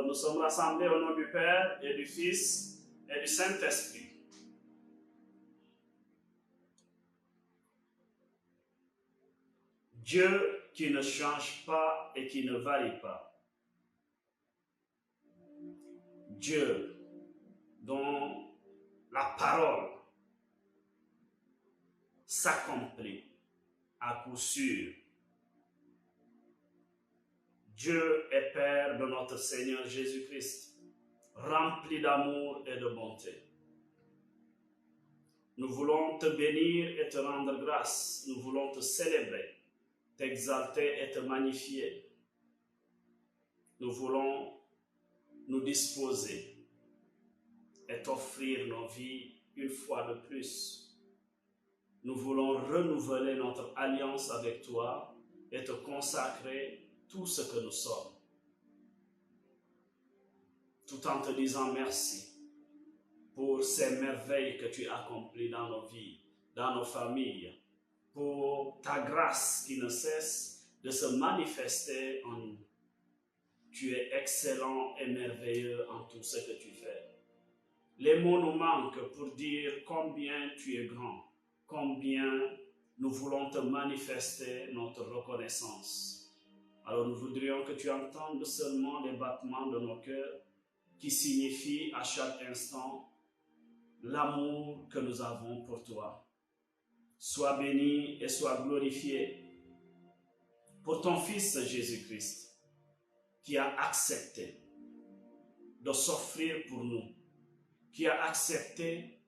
nous sommes rassemblés au nom du Père et du Fils et du Saint-Esprit. Dieu qui ne change pas et qui ne varie pas. Dieu dont la parole s'accomplit à coup sûr. Dieu est Père de notre Seigneur Jésus-Christ, rempli d'amour et de bonté. Nous voulons te bénir et te rendre grâce. Nous voulons te célébrer, t'exalter et te magnifier. Nous voulons nous disposer et t'offrir nos vies une fois de plus. Nous voulons renouveler notre alliance avec toi et te consacrer tout ce que nous sommes, tout en te disant merci pour ces merveilles que tu accomplis dans nos vies, dans nos familles, pour ta grâce qui ne cesse de se manifester en nous. Tu es excellent et merveilleux en tout ce que tu fais. Les mots nous manquent pour dire combien tu es grand, combien nous voulons te manifester notre reconnaissance. Alors nous voudrions que tu entendes seulement les battements de nos cœurs qui signifient à chaque instant l'amour que nous avons pour toi. Sois béni et sois glorifié pour ton Fils Jésus-Christ qui a accepté de s'offrir pour nous, qui a accepté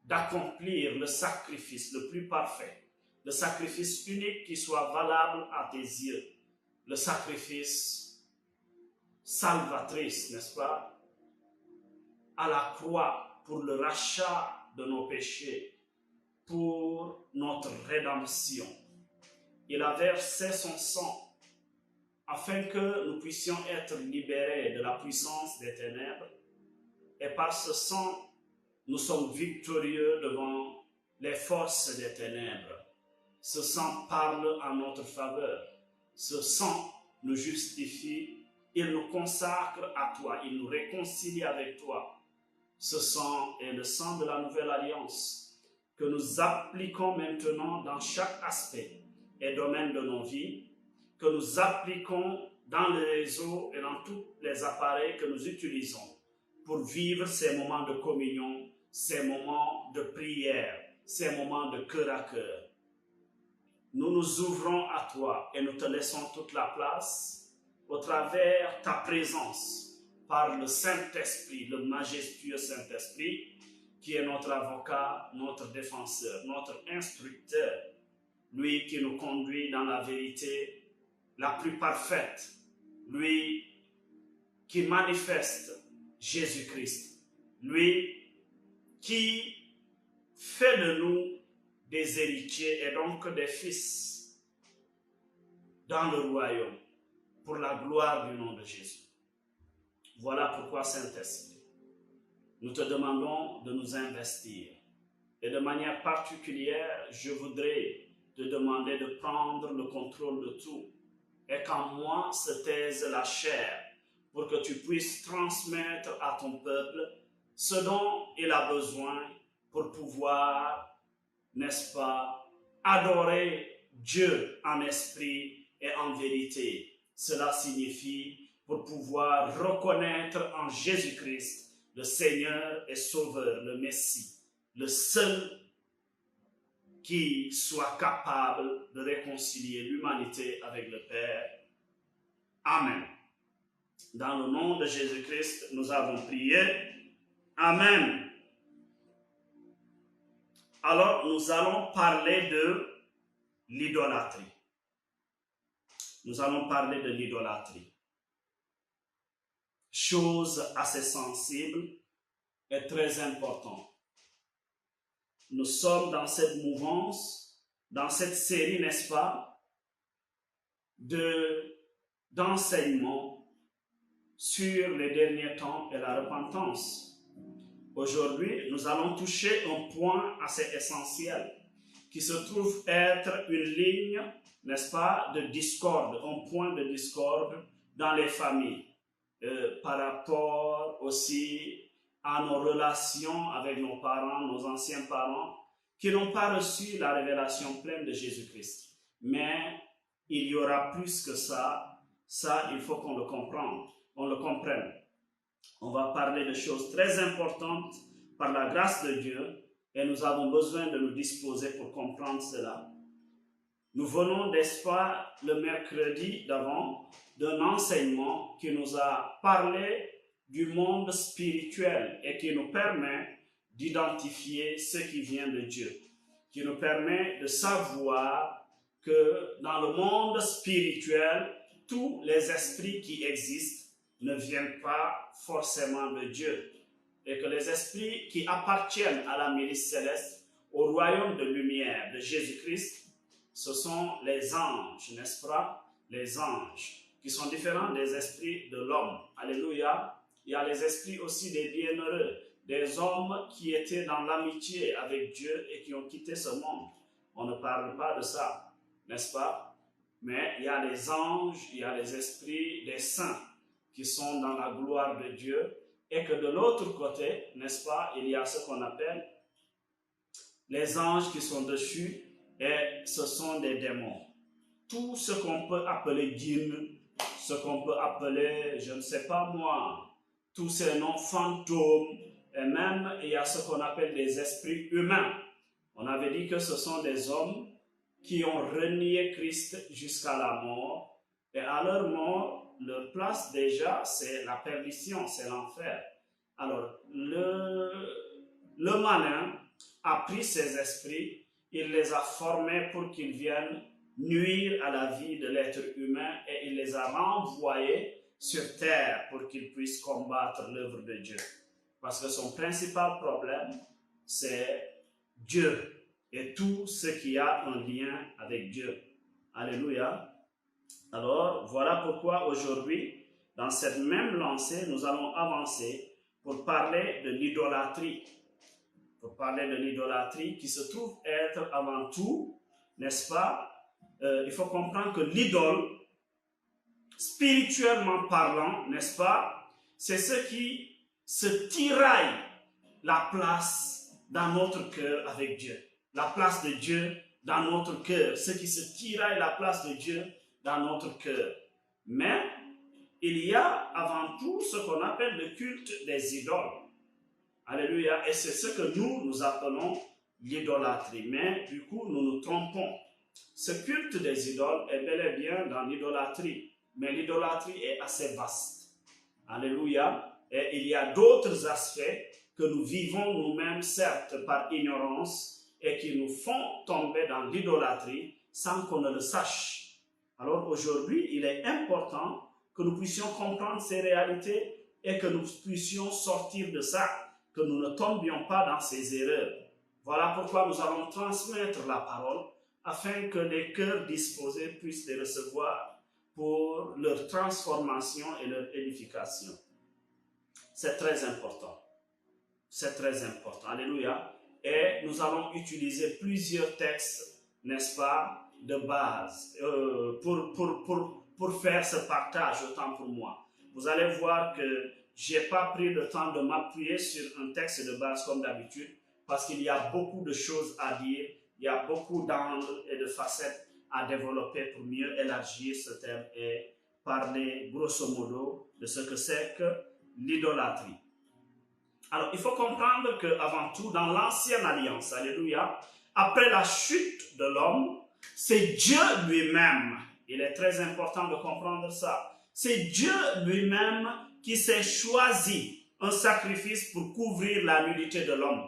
d'accomplir le sacrifice le plus parfait, le sacrifice unique qui soit valable à tes yeux, le sacrifice salvatrice, n'est-ce pas, à la croix pour le rachat de nos péchés, pour notre rédemption. Il a versé son sang afin que nous puissions être libérés de la puissance des ténèbres, et par ce sang, nous sommes victorieux devant les forces des ténèbres. Ce sang parle en notre faveur. Ce sang nous justifie, il nous consacre à toi, il nous réconcilie avec toi. Ce sang est le sang de la nouvelle alliance que nous appliquons maintenant dans chaque aspect et domaine de nos vies, que nous appliquons dans les réseaux et dans tous les appareils que nous utilisons pour vivre ces moments de communion, ces moments de prière, ces moments de cœur à cœur. Nous nous ouvrons à toi et nous te laissons toute la place au travers ta présence par le Saint-Esprit, le majestueux Saint-Esprit qui est notre avocat, notre défenseur, notre instructeur, lui qui nous conduit dans la vérité la plus parfaite, lui qui manifeste Jésus-Christ, lui qui fait de nous des héritiers et donc des fils dans le royaume pour la gloire du nom de Jésus. Voilà pourquoi, Saint-Esprit, nous te demandons de nous investir. Et de manière particulière, je voudrais te demander de prendre le contrôle de tout et qu'en moi se taise la chair pour que tu puisses transmettre à ton peuple ce dont il a besoin pour pouvoir, n'est-ce pas, adorer Dieu en esprit et en vérité. Cela signifie pour pouvoir reconnaître en Jésus-Christ le Seigneur et Sauveur, le Messie, le seul qui soit capable de réconcilier l'humanité avec le Père. Amen. Dans le nom de Jésus-Christ, nous avons prié. Amen. Alors, nous allons parler de l'idolâtrie. Nous allons parler de l'idolâtrie. Chose assez sensible et très importante. Nous sommes dans cette mouvance, dans cette série, n'est-ce pas, d'enseignements sur les derniers temps et la repentance. Aujourd'hui, nous allons toucher un point assez essentiel qui se trouve être une ligne, n'est-ce pas, de discorde, un point de discorde dans les familles. par rapport aussi à nos relations avec nos parents, nos anciens parents, qui n'ont pas reçu la révélation pleine de Jésus-Christ. Mais il y aura plus que ça. Ça, il faut qu'on le comprenne. On va parler de choses très importantes par la grâce de Dieu et nous avons besoin de nous disposer pour comprendre cela. Nous venons, n'est-ce pas, le mercredi d'avant, d'un enseignement qui nous a parlé du monde spirituel et qui nous permet d'identifier ce qui vient de Dieu, qui nous permet de savoir que dans le monde spirituel, tous les esprits qui existent ne viennent pas forcément de Dieu et que les esprits qui appartiennent à la milice céleste, au royaume de lumière de Jésus-Christ, ce sont les anges, n'est-ce pas? Les anges, qui sont différents des esprits de l'homme. Alléluia. Il y a les esprits aussi des bienheureux, des hommes qui étaient dans l'amitié avec Dieu et qui ont quitté ce monde. On ne parle pas de ça, n'est-ce pas? Mais il y a les anges, il y a les esprits des saints qui sont dans la gloire de Dieu et que de l'autre côté, n'est-ce pas, il y a ce qu'on appelle les anges qui sont dessus et ce sont des démons. Tout ce qu'on peut appeler djinn, ce qu'on peut appeler, je ne sais pas moi, tous ces noms fantômes, et même il y a ce qu'on appelle des esprits humains. On avait dit que ce sont des hommes qui ont renié Christ jusqu'à la mort, et à leur mort, leur place déjà, c'est la perdition, c'est l'enfer. Alors, le malin a pris ces esprits, il les a formés pour qu'ils viennent nuire à la vie de l'être humain et il les a renvoyés sur terre pour qu'ils puissent combattre l'œuvre de Dieu. Parce que son principal problème, c'est Dieu et tout ce qui a un lien avec Dieu. Alléluia. Alors, voilà pourquoi aujourd'hui, dans cette même lancée, nous allons avancer pour parler de l'idolâtrie. Pour parler de l'idolâtrie qui se trouve être avant tout, n'est-ce pas, il faut comprendre que l'idole, spirituellement parlant, n'est-ce pas, c'est ce qui se tiraille la place dans notre cœur avec Dieu. La place de Dieu dans notre cœur. Ce qui se tiraille la place de Dieu dans notre cœur. Mais il y a avant tout ce qu'on appelle le culte des idoles. Alléluia. Et c'est ce que nous appelons l'idolâtrie. Mais du coup, nous nous trompons. Ce culte des idoles est bel et bien dans l'idolâtrie. Mais l'idolâtrie est assez vaste. Alléluia. Et il y a d'autres aspects que nous vivons nous-mêmes, certes, par ignorance, et qui nous font tomber dans l'idolâtrie sans qu'on ne le sache. Alors aujourd'hui, il est important que nous puissions comprendre ces réalités et que nous puissions sortir de ça, que nous ne tombions pas dans ces erreurs. Voilà pourquoi nous allons transmettre la parole afin que les cœurs disposés puissent les recevoir pour leur transformation et leur édification. C'est très important. C'est très important. Alléluia. Et nous allons utiliser plusieurs textes, n'est-ce pas, de base pour faire ce partage autant pour moi. Vous allez voir que je n'ai pas pris le temps de m'appuyer sur un texte de base comme d'habitude parce qu'il y a beaucoup de choses à dire, il y a beaucoup d'angles et de facettes à développer pour mieux élargir ce thème et parler grosso modo de ce que c'est que l'idolâtrie. Alors, il faut comprendre qu'avant tout, dans l'ancienne alliance, alléluia, après la chute de l'homme, c'est Dieu lui-même. Il est très important de comprendre ça. C'est Dieu lui-même qui s'est choisi un sacrifice pour couvrir la nudité de l'homme.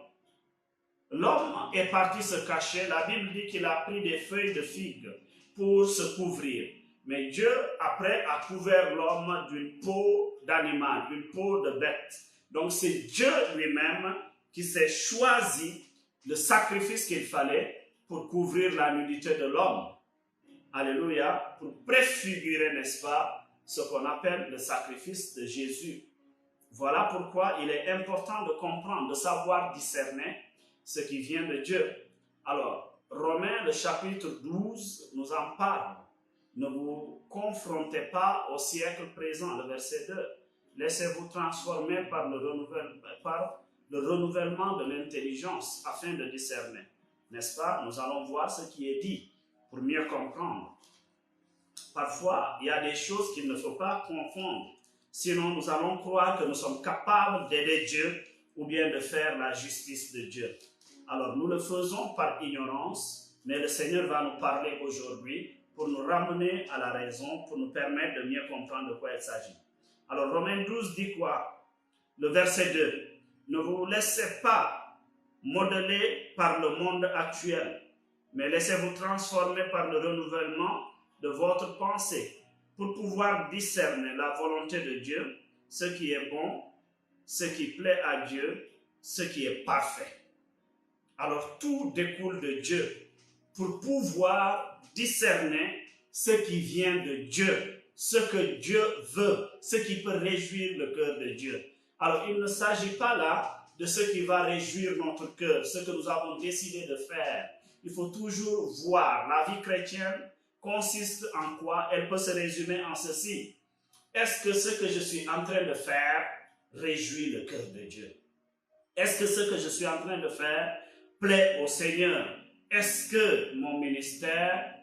L'homme est parti se cacher. La Bible dit qu'il a pris des feuilles de figue pour se couvrir. Mais Dieu, après, a couvert l'homme d'une peau d'animal, d'une peau de bête. Donc c'est Dieu lui-même qui s'est choisi le sacrifice qu'il fallait pour couvrir la nudité de l'homme. Alléluia, pour préfigurer, n'est-ce pas, ce qu'on appelle le sacrifice de Jésus. Voilà pourquoi il est important de comprendre, de savoir discerner ce qui vient de Dieu. Alors, Romains, le chapitre 12, nous en parle. Ne vous confrontez pas au siècle présent, le verset 2. laissez-vous transformer par le renouvellement de l'intelligence afin de discerner. N'est-ce pas? Nous allons voir ce qui est dit pour mieux comprendre. Parfois, il y a des choses qu'il ne faut pas confondre. Sinon, nous allons croire que nous sommes capables d'aider Dieu ou bien de faire la justice de Dieu. Alors, nous le faisons par ignorance, mais le Seigneur va nous parler aujourd'hui pour nous ramener à la raison, pour nous permettre de mieux comprendre de quoi il s'agit. Alors, Romains 12 dit quoi? Le verset 2. Ne vous laissez pas modeler par le monde actuel, mais laissez-vous transformer par le renouvellement de votre pensée pour pouvoir discerner la volonté de Dieu, ce qui est bon, ce qui plaît à Dieu, ce qui est parfait. Alors tout découle de Dieu pour pouvoir discerner ce qui vient de Dieu, ce que Dieu veut, ce qui peut réjouir le cœur de Dieu. Alors il ne s'agit pas là de ce qui va réjouir notre cœur, ce que nous avons décidé de faire. Il faut toujours voir. La vie chrétienne consiste en quoi? Elle peut se résumer en ceci. Est-ce que ce que je suis en train de faire réjouit le cœur de Dieu? Est-ce que ce que je suis en train de faire plaît au Seigneur? Est-ce que mon ministère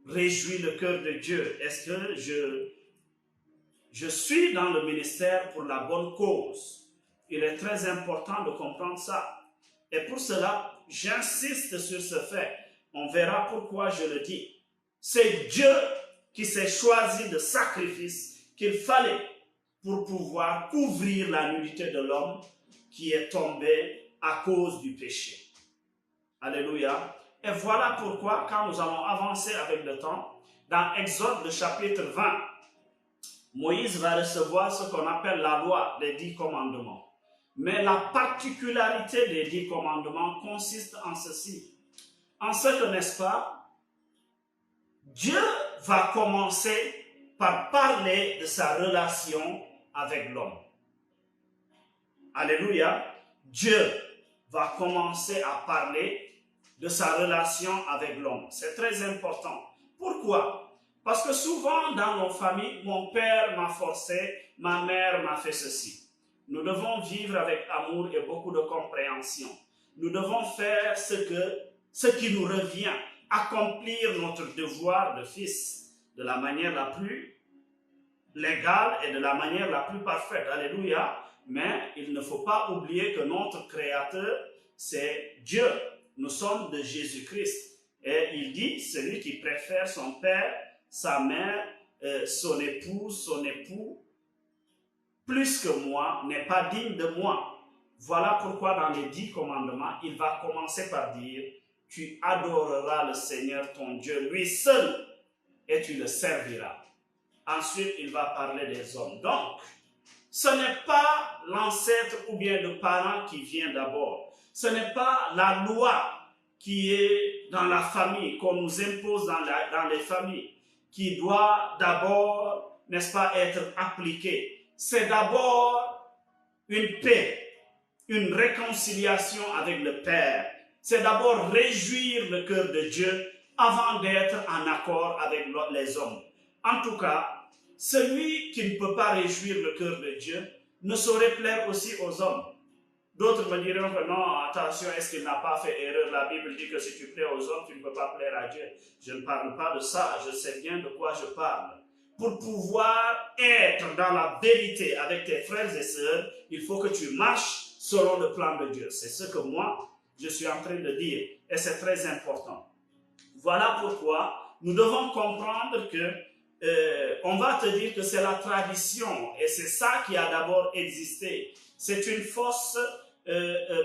réjouit le cœur de Dieu? Est-ce que je suis dans le ministère pour la bonne cause? Il est très important de comprendre ça. Et pour cela, j'insiste sur ce fait. On verra pourquoi je le dis. C'est Dieu qui s'est choisi de sacrifice qu'il fallait pour pouvoir couvrir la nudité de l'homme qui est tombé à cause du péché. Alléluia. Et voilà pourquoi, quand nous allons avancer avec le temps, dans Exode, le chapitre 20, Moïse va recevoir ce qu'on appelle la loi des 10 commandements. Mais la particularité des 10 commandements consiste en ceci. En ce que, n'est-ce pas, Dieu va commencer par parler de sa relation avec l'homme. Alléluia. Dieu va commencer à parler de sa relation avec l'homme. C'est très important. Pourquoi? Parce que souvent dans nos familles, mon père m'a forcé, ma mère m'a fait ceci. Nous devons vivre avec amour et beaucoup de compréhension. Nous devons faire ce qui nous revient, accomplir notre devoir de fils de la manière la plus légale et de la manière la plus parfaite. Alléluia. Mais il ne faut pas oublier que notre Créateur, c'est Dieu. Nous sommes de Jésus-Christ. Et il dit, celui qui préfère son père, sa mère, son épouse, son époux, plus que moi, n'est pas digne de moi. Voilà pourquoi dans les 10 commandements, il va commencer par dire, tu adoreras le Seigneur ton Dieu, lui seul, et tu le serviras. Ensuite, il va parler des hommes. Donc, ce n'est pas l'ancêtre ou bien le parent qui vient d'abord. Ce n'est pas la loi qui est dans la famille, qu'on nous impose dans les familles, qui doit d'abord, n'est-ce pas, être appliquée. C'est d'abord une paix, une réconciliation avec le Père. C'est d'abord réjouir le cœur de Dieu avant d'être en accord avec les hommes. En tout cas, celui qui ne peut pas réjouir le cœur de Dieu ne saurait plaire aussi aux hommes. D'autres me diront que non, attention, est-ce qu'il n'a pas fait erreur? La Bible dit que si tu plais aux hommes, tu ne peux pas plaire à Dieu. Je ne parle pas de ça, je sais bien de quoi je parle. Pour pouvoir être dans la vérité avec tes frères et sœurs, il faut que tu marches selon le plan de Dieu. C'est ce que moi, je suis en train de dire. Et c'est très important. Voilà pourquoi nous devons comprendre que on va te dire que c'est la tradition. Et c'est ça qui a d'abord existé. C'est une fausse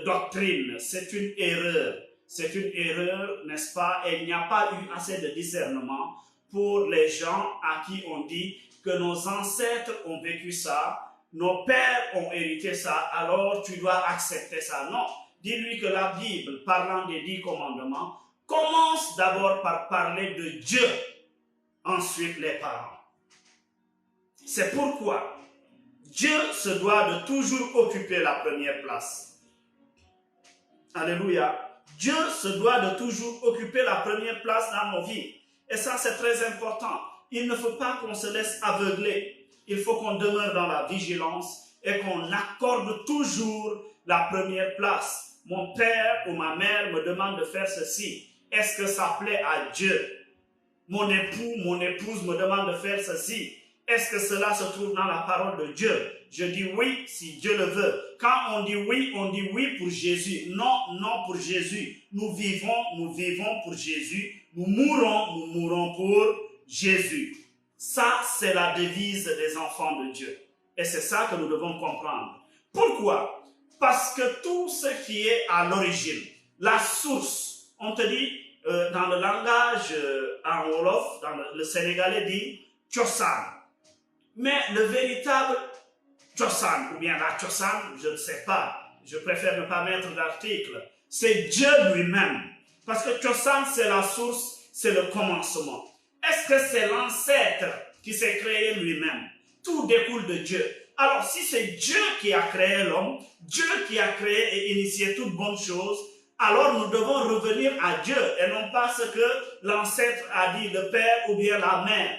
doctrine. C'est une erreur. C'est une erreur, n'est-ce pas? Et il n'y a pas eu assez de discernement pour les gens à qui on dit que nos ancêtres ont vécu ça, nos pères ont hérité ça, alors tu dois accepter ça. Non, dis-lui que la Bible, parlant des 10 commandements, commence d'abord par parler de Dieu, ensuite les parents. C'est pourquoi Dieu se doit de toujours occuper la première place. Alléluia. Dieu se doit de toujours occuper la première place dans nos vies. Et ça, c'est très important. Il ne faut pas qu'on se laisse aveugler. il faut qu'on demeure dans la vigilance et qu'on accorde toujours la première place. Mon père ou ma mère me demande de faire ceci. Est-ce que ça plaît à Dieu? Mon époux, mon épouse me demande de faire ceci. Est-ce que cela se trouve dans la parole de Dieu? Je dis oui si Dieu le veut. Quand on dit oui pour Jésus. Non, non pour Jésus. Nous vivons pour Jésus. Nous mourons pour Jésus. Ça, c'est la devise des enfants de Dieu. Et c'est ça que nous devons comprendre. Pourquoi? Parce que tout ce qui est à l'origine, la source, on te dit, dans le langage en Wolof, dans le sénégalais dit Tchosan. Mais le véritable Tchosan, ou bien la Tchosan, je ne sais pas, je préfère ne pas mettre d'article, c'est Dieu lui-même. Parce que Tchosan, c'est la source, c'est le commencement. Est-ce que c'est l'ancêtre qui s'est créé lui-même? Tout découle de Dieu. Alors, si c'est Dieu qui a créé l'homme, Dieu qui a créé et initié toutes bonnes choses, alors nous devons revenir à Dieu et non pas ce que l'ancêtre a dit, le père ou bien la mère.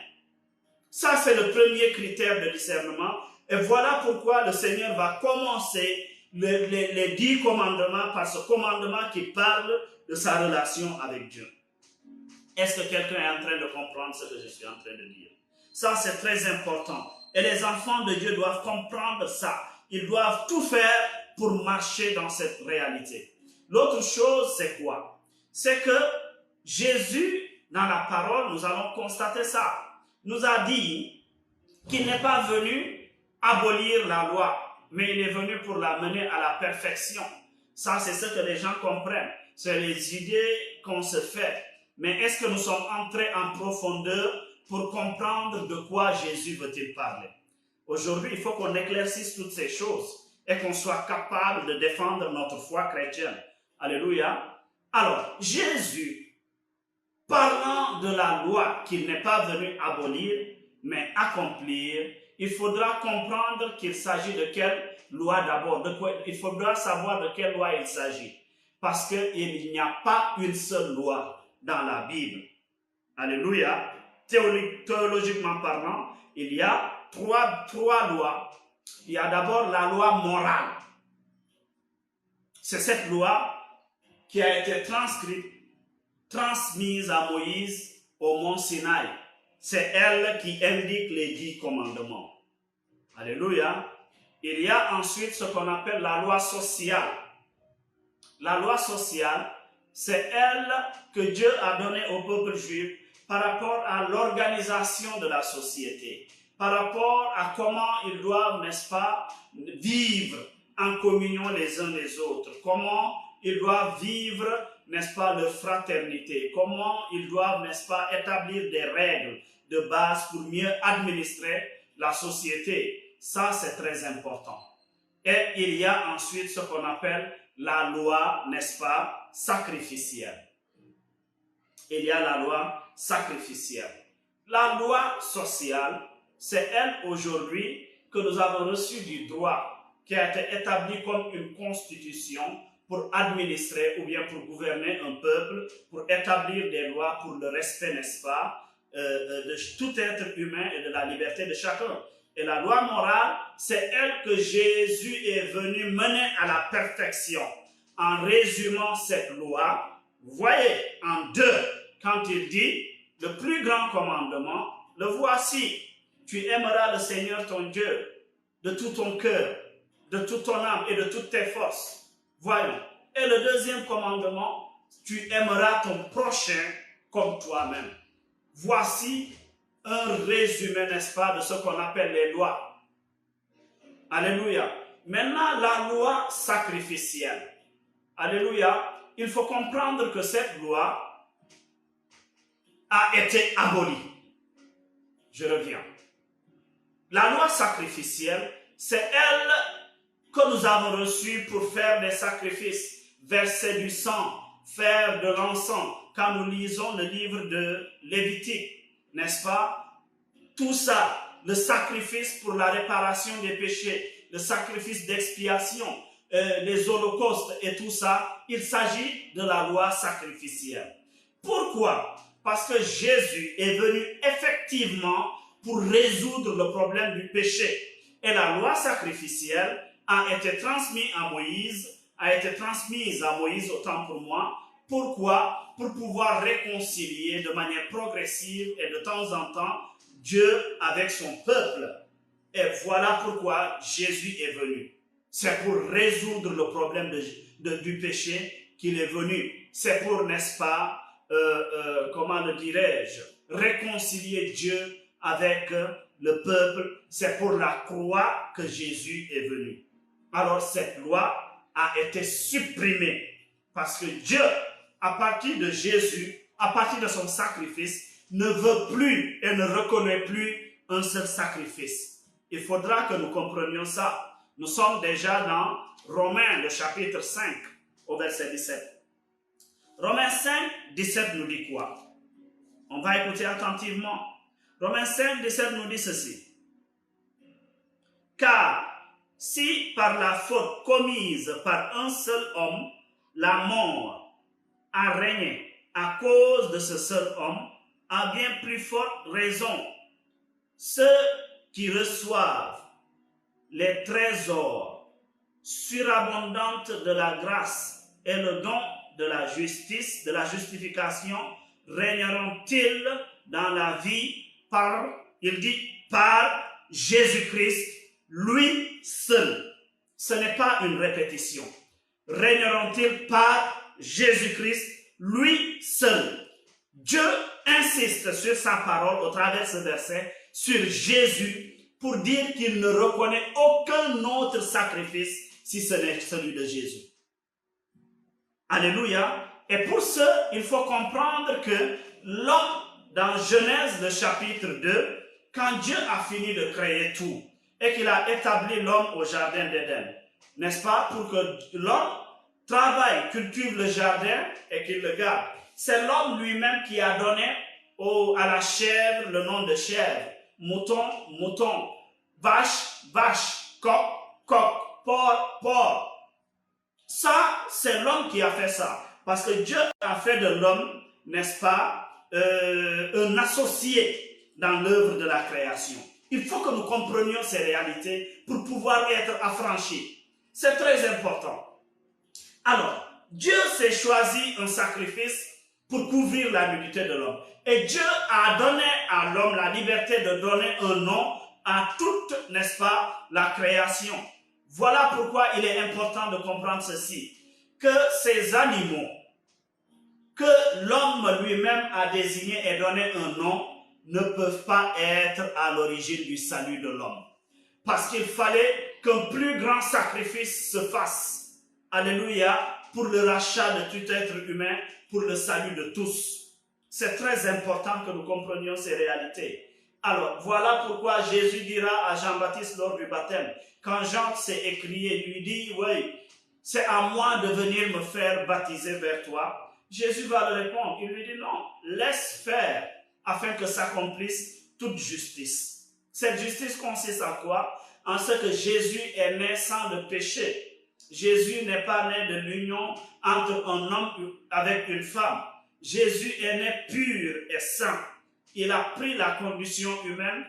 Ça, c'est le premier critère de discernement. Et voilà pourquoi le Seigneur va commencer les 10 commandements par ce commandement qui parle de sa relation avec Dieu. Est-ce que quelqu'un est en train de comprendre ce que je suis en train de dire? Ça, c'est très important. Et les enfants de Dieu doivent comprendre ça. Ils doivent tout faire pour marcher dans cette réalité. L'autre chose, c'est quoi? C'est que Jésus, dans la parole, nous allons constater ça, nous a dit qu'il n'est pas venu abolir la loi, mais il est venu pour la mener à la perfection. Ça, c'est ce que les gens comprennent. C'est les idées qu'on se fait. Mais est-ce que nous sommes entrés en profondeur pour comprendre de quoi Jésus veut-il parler? Aujourd'hui, il faut qu'on éclaircisse toutes ces choses et qu'on soit capable de défendre notre foi chrétienne. Alléluia. Alors, Jésus, parlant de la loi qu'il n'est pas venu abolir, mais accomplir, il faudra comprendre qu'il s'agit de quelle loi d'abord. Il faudra savoir de quelle loi il s'agit. Parce qu'il n'y a pas une seule loi dans la Bible. Alléluia. Théologiquement parlant, il y a trois lois. Il y a d'abord la loi morale. C'est cette loi qui a été transmise à Moïse au mont Sinaï. C'est elle qui indique les 10 commandements. Alléluia. Il y a ensuite ce qu'on appelle la loi sociale. La loi sociale, c'est elle que Dieu a donnée au peuple juif par rapport à l'organisation de la société, par rapport à comment ils doivent, n'est-ce pas, vivre en communion les uns les autres, comment ils doivent vivre, n'est-ce pas, leur fraternité, comment ils doivent, n'est-ce pas, établir des règles de base pour mieux administrer la société. Ça, c'est très important. Et il y a ensuite ce qu'on appelle la loi, n'est-ce pas, sacrificielle. Il y a la loi sacrificielle. La loi sociale, c'est elle aujourd'hui que nous avons reçu du droit, qui a été établie comme une constitution pour administrer ou bien pour gouverner un peuple, pour établir des lois pour le respect, n'est-ce pas, de tout être humain et de la liberté de chacun. Et la loi morale, c'est elle que Jésus est venu mener à la perfection. En résumant cette loi, vous voyez, en 2, quand il dit, le plus grand commandement, le voici, tu aimeras le Seigneur ton Dieu de tout ton cœur, de toute ton âme et de toutes tes forces. Voyons. Et le deuxième commandement, tu aimeras ton prochain comme toi-même. Voici un résumé, n'est-ce pas, de ce qu'on appelle les lois. Alléluia. Maintenant, la loi sacrificielle. Alléluia. Il faut comprendre que cette loi a été abolie. Je reviens. La loi sacrificielle, c'est elle que nous avons reçue pour faire des sacrifices, verser du sang, faire de l'encens. Quand nous lisons le livre de Lévitique, n'est-ce pas? Tout ça, le sacrifice pour la réparation des péchés, le sacrifice d'expiation, les holocaustes et tout ça, il s'agit de la loi sacrificielle. Pourquoi? Parce que Jésus est venu effectivement pour résoudre le problème du péché. Et la loi sacrificielle a été transmise à Moïse, autant pour moi. Pourquoi? Pour pouvoir réconcilier de manière progressive et de temps en temps Dieu avec son peuple. Et voilà pourquoi Jésus est venu. C'est pour résoudre le problème du péché qu'il est venu. C'est pour, n'est-ce pas, comment le dirais-je, réconcilier Dieu avec le peuple. C'est pour la croix que Jésus est venu. Alors cette loi a été supprimée parce que Dieu, à partir de Jésus, à partir de son sacrifice, ne veut plus et ne reconnaît plus un seul sacrifice. Il faudra que nous comprenions ça. Nous sommes déjà dans Romains, le chapitre 5, au verset 17. Romains 5, 17 nous dit quoi? On va écouter attentivement. Romains 5, 17 nous dit ceci. Car si par la faute commise par un seul homme, la mort a régné à cause de ce seul homme, à bien plus forte raison, ceux qui reçoivent les trésors surabondants de la grâce et le don de la justice, de la justification, régneront-ils dans la vie par Jésus-Christ, lui seul. Ce n'est pas une répétition. Régneront-ils par Jésus-Christ, lui seul. Dieu insiste sur sa parole au travers de ce verset, sur Jésus, pour dire qu'il ne reconnaît aucun autre sacrifice si ce n'est celui de Jésus. Alléluia. Et pour ce, il faut comprendre que l'homme, dans Genèse, le chapitre 2, quand Dieu a fini de créer tout et qu'il a établi l'homme au jardin d'Éden, n'est-ce pas, pour que l'homme travaille, cultive le jardin et qu'il le garde. C'est l'homme lui-même qui a donné à la chèvre le nom de chèvre, mouton, mouton, vache, vache, coq, coq, porc, porc. Ça, c'est l'homme qui a fait ça. Parce que Dieu a fait de l'homme, n'est-ce pas, un associé dans l'œuvre de la création. Il faut que nous comprenions ces réalités pour pouvoir être affranchis. C'est très important. Alors, Dieu s'est choisi un sacrifice pour couvrir la nudité de l'homme. Et Dieu a donné à l'homme la liberté de donner un nom à toute, n'est-ce pas, la création. Voilà pourquoi il est important de comprendre ceci, que ces animaux que l'homme lui-même a désignés et donné un nom ne peuvent pas être à l'origine du salut de l'homme. Parce qu'il fallait qu'un plus grand sacrifice se fasse. Alléluia, pour le rachat de tout être humain, pour le salut de tous. C'est très important que nous comprenions ces réalités. Alors, voilà pourquoi Jésus dira à Jean-Baptiste lors du baptême, quand Jean s'est écrié, lui dit, oui, c'est à moi de venir me faire baptiser vers toi. Jésus va le répondre, il lui dit non, laisse faire, afin que s'accomplisse toute justice. Cette justice consiste en quoi? En ce que Jésus est né sans le péché. Jésus n'est pas né de l'union entre un homme avec une femme. Jésus est né pur et saint. Il a pris la condition humaine,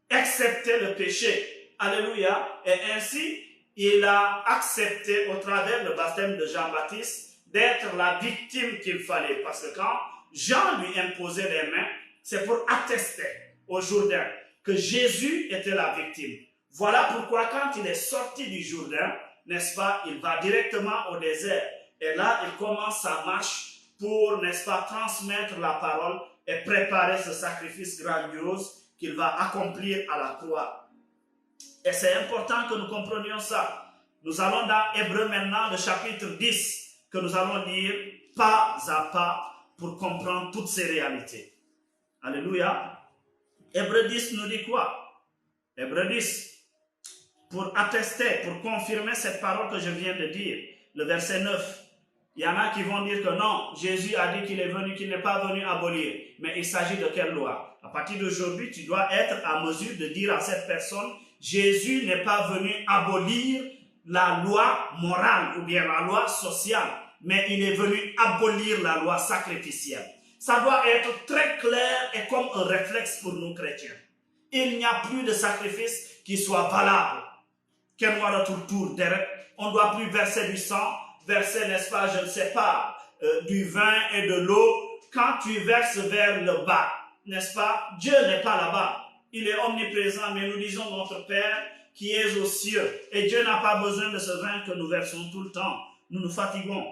excepté le péché. Alléluia. Et ainsi, il a accepté au travers le baptême de Jean-Baptiste d'être la victime qu'il fallait. Parce que quand Jean lui imposait les mains, c'est pour attester au Jourdain que Jésus était la victime. Voilà pourquoi quand il est sorti du Jourdain, n'est-ce pas, il va directement au désert. Et là, il commence sa marche pour, n'est-ce pas, transmettre la parole et préparer ce sacrifice grandiose qu'il va accomplir à la croix. Et c'est important que nous comprenions ça. Nous allons dans Hébreux maintenant, le chapitre 10, que nous allons lire pas à pas pour comprendre toutes ces réalités. Alléluia. Hébreux 10 nous dit quoi? Hébreux 10, pour attester, pour confirmer cette parole que je viens de dire, le verset 9. Il y en a qui vont dire que non, Jésus a dit qu'il est venu, qu'il n'est pas venu abolir. Mais il s'agit de quelle loi? À partir d'aujourd'hui, tu dois être à mesure de dire à cette personne, Jésus n'est pas venu abolir la loi morale ou bien la loi sociale, mais il est venu abolir la loi sacrificielle. Ça doit être très clair et comme un réflexe pour nous chrétiens. il n'y a plus de sacrifice qui soit valable. Quel mois de tour direct, on ne doit plus verser du sang, verser, n'est-ce pas, je ne sais pas, du vin et de l'eau. Quand tu verses vers le bas, n'est-ce pas, Dieu n'est pas là-bas. Il est omniprésent, mais nous disons notre Père qui est aux cieux. Et Dieu n'a pas besoin de ce vin que nous versons tout le temps. Nous nous fatiguons.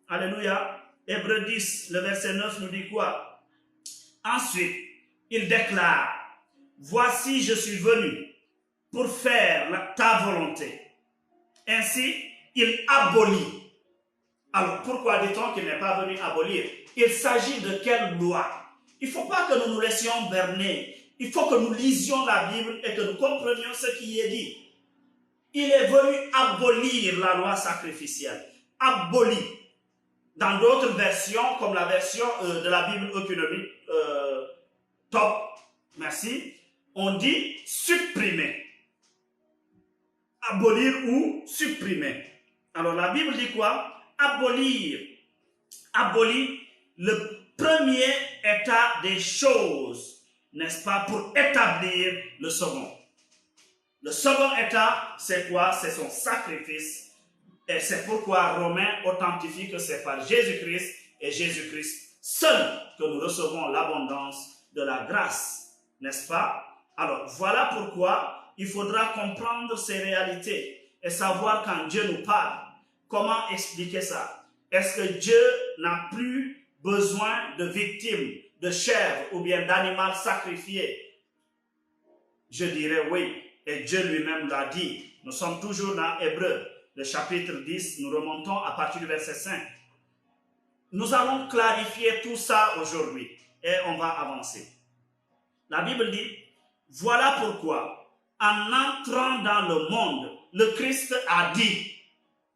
Alléluia. Hébreux 10, le verset 9 nous dit quoi? Ensuite, il déclare, voici je suis venu pour faire ta volonté. Ainsi, il abolit. Alors, pourquoi dit-on qu'il n'est pas venu abolir? Il s'agit de quelle loi? Il ne faut pas que nous nous laissions berner. Il faut que nous lisions la Bible et que nous comprenions ce qui est dit. Il est venu abolir la loi sacrificielle. Abolir. Dans d'autres versions, comme la version de la Bible économique top, merci, on dit supprimer. Abolir ou supprimer. Alors la Bible dit quoi? Abolir. Abolir le premier état des choses, n'est-ce pas, pour établir le second. Le second état, c'est quoi? C'est son sacrifice. Et c'est pourquoi Romains authentifie que c'est par Jésus-Christ et Jésus-Christ seul que nous recevons l'abondance de la grâce, n'est-ce pas? Alors, voilà pourquoi il faudra comprendre ces réalités et savoir quand Dieu nous parle. Comment expliquer ça? Est-ce que Dieu n'a plus besoin de victimes, de chèvres ou bien d'animaux sacrifiés? Je dirais oui, et Dieu lui-même l'a dit. Nous sommes toujours dans Hébreux, le chapitre 10, nous remontons à partir du verset 5. Nous allons clarifier tout ça aujourd'hui et on va avancer. La Bible dit, voilà pourquoi, en entrant dans le monde, le Christ a dit,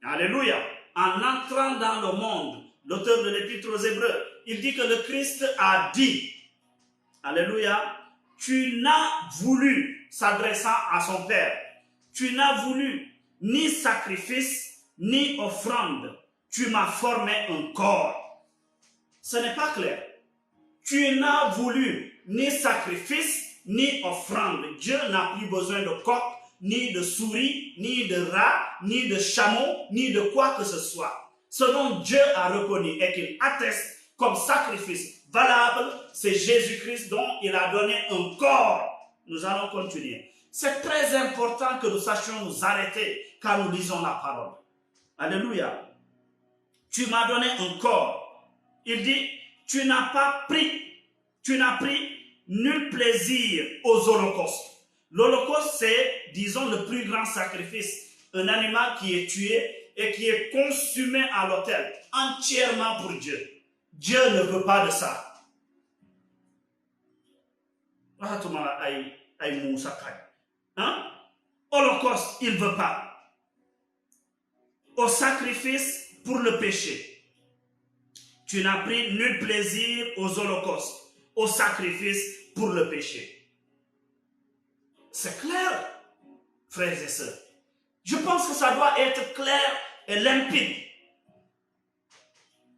alléluia, en entrant dans le monde, l'auteur de l'Épître aux Hébreux, il dit que le Christ a dit, alléluia, tu n'as voulu, s'adressant à son Père, tu n'as voulu ni sacrifice, ni offrande, tu m'as formé un corps. Ce n'est pas clair. Tu n'as voulu ni sacrifice, ni offrande. Dieu n'a plus besoin de coq, ni de souris, ni de rat, ni de chameau, ni de quoi que ce soit. Ce dont Dieu a reconnu et qu'il atteste comme sacrifice valable, c'est Jésus-Christ dont il a donné un corps. Nous allons continuer. C'est très important que nous sachions nous arrêter quand nous lisons la parole. Alléluia. Tu m'as donné un corps. Il dit, tu n'as pris nul plaisir aux holocaustes. L'holocauste, c'est, disons, le plus grand sacrifice. Un animal qui est tué et qui est consumé à l'autel, entièrement pour Dieu. Dieu ne veut pas de ça. Hein? Holocauste, il ne veut pas. Au sacrifice pour le péché. Tu n'as pris nul plaisir aux holocaustes, au sacrifice pour le péché. C'est clair, frères et sœurs. Je pense que ça doit être clair et limpide.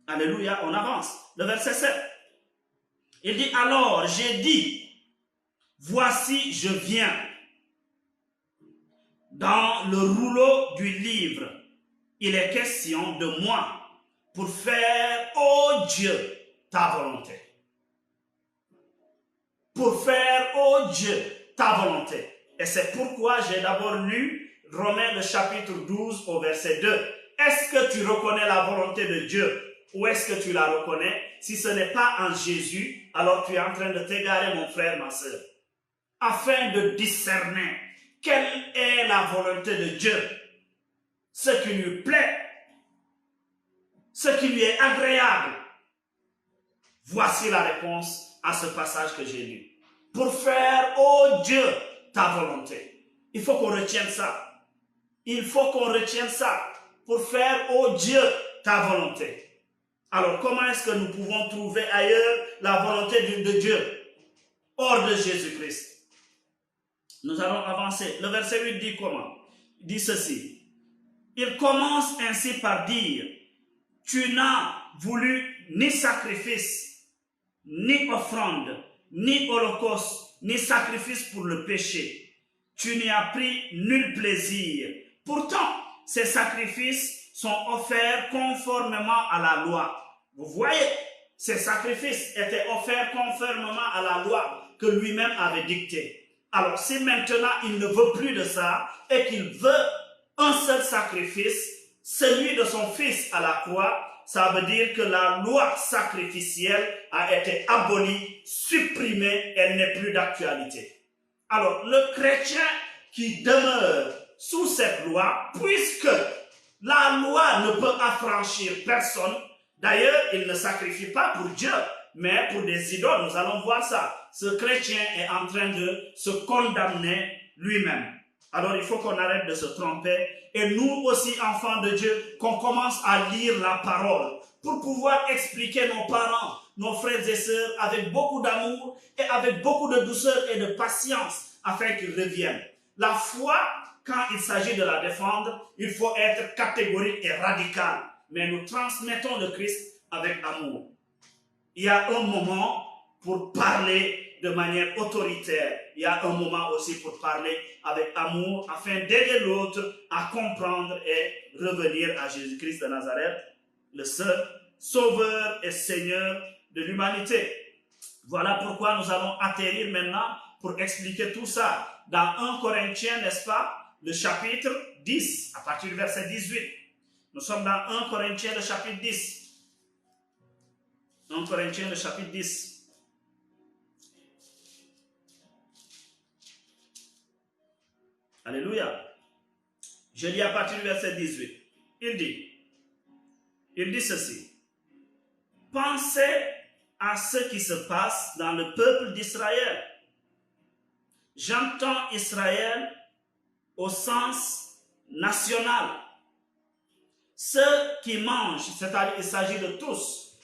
Alléluia, on avance. Le verset 7. Il dit, alors j'ai dit, voici je viens. Dans le rouleau du livre, il est question de moi pour faire, ô Dieu, ta volonté. Pour faire, ô Dieu, ta volonté. Et c'est pourquoi j'ai d'abord lu Romains le chapitre 12 au verset 2. Est-ce que tu reconnais la volonté de Dieu ou est-ce que tu la reconnais? Si ce n'est pas en Jésus, alors tu es en train de t'égarer, mon frère, ma soeur. Afin de discerner quelle est la volonté de Dieu, ce qui lui plaît, ce qui lui est agréable. Voici la réponse à ce passage que j'ai lu. Pour faire, ô Dieu, ta volonté. Il faut qu'on retienne ça. Il faut qu'on retienne ça. Pour faire, ô Dieu, ta volonté. Alors, comment est-ce que nous pouvons trouver ailleurs la volonté de Dieu, hors de Jésus-Christ? Nous allons avancer. Le verset 8 dit comment? Il dit ceci. Il commence ainsi par dire, tu n'as voulu ni sacrifice, ni offrande, ni holocauste, ni sacrifice pour le péché. Tu n'y as pris nul plaisir. Pourtant, ces sacrifices sont offerts conformément à la loi. Vous voyez, ces sacrifices étaient offerts conformément à la loi que lui-même avait dictée. Alors, si maintenant il ne veut plus de ça et qu'il veut un seul sacrifice, celui de son fils à la croix, ça veut dire que la loi sacrificielle a été abolie, supprimée, elle n'est plus d'actualité. Alors, le chrétien qui demeure sous cette loi, puisque la loi ne peut affranchir personne, d'ailleurs, il ne sacrifie pas pour Dieu, mais pour des idoles, nous allons voir ça. Ce chrétien est en train de se condamner lui-même. Alors, il faut qu'on arrête de se tromper. Et nous aussi, enfants de Dieu, qu'on commence à lire la parole pour pouvoir expliquer nos parents, nos frères et sœurs avec beaucoup d'amour et avec beaucoup de douceur et de patience afin qu'ils reviennent. La foi, quand il s'agit de la défendre, il faut être catégorique et radical. Mais nous transmettons le Christ avec amour. Il y a un moment pour parler de manière autoritaire. Il y a un moment aussi pour parler avec amour afin d'aider l'autre à comprendre et revenir à Jésus-Christ de Nazareth, le seul Sauveur et Seigneur de l'humanité. Voilà pourquoi nous allons atterrir maintenant pour expliquer tout ça dans 1 Corinthiens, n'est-ce pas, le chapitre 10, à partir du verset 18. Nous sommes dans 1 Corinthiens, le chapitre 10. 1 Corinthiens, le chapitre 10. Alléluia. Je lis à partir du verset 18. Il dit ceci. Pensez à ce qui se passe dans le peuple d'Israël. J'entends Israël au sens national. Ceux qui mangent, c'est-à-dire il s'agit de tous,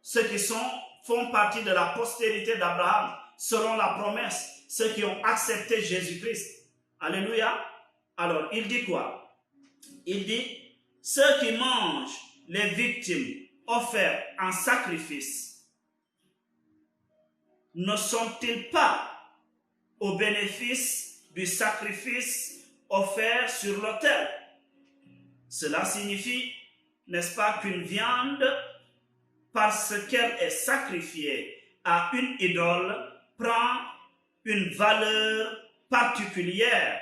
ceux qui font partie de la postérité d'Abraham, selon la promesse, ceux qui ont accepté Jésus-Christ. Alléluia. Alors, il dit quoi? Il dit, ceux qui mangent les victimes offertes en sacrifice, ne sont-ils pas au bénéfice du sacrifice offert sur l'autel? Cela signifie, n'est-ce pas, qu'une viande, parce qu'elle est sacrifiée à une idole, prend une valeur particulière,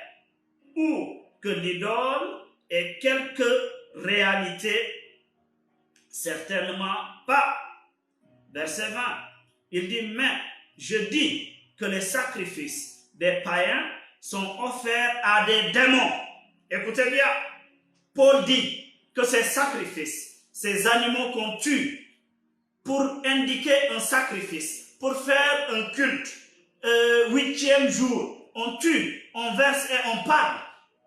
ou que l'idole ait quelque réalité? Certainement pas. Verset 20, il dit, mais je dis que les sacrifices des païens sont offerts à des démons. Écoutez bien, Paul dit que ces sacrifices, ces animaux qu'on tue pour indiquer un sacrifice, pour faire un culte, 8e jour, on tue, on verse et on parle.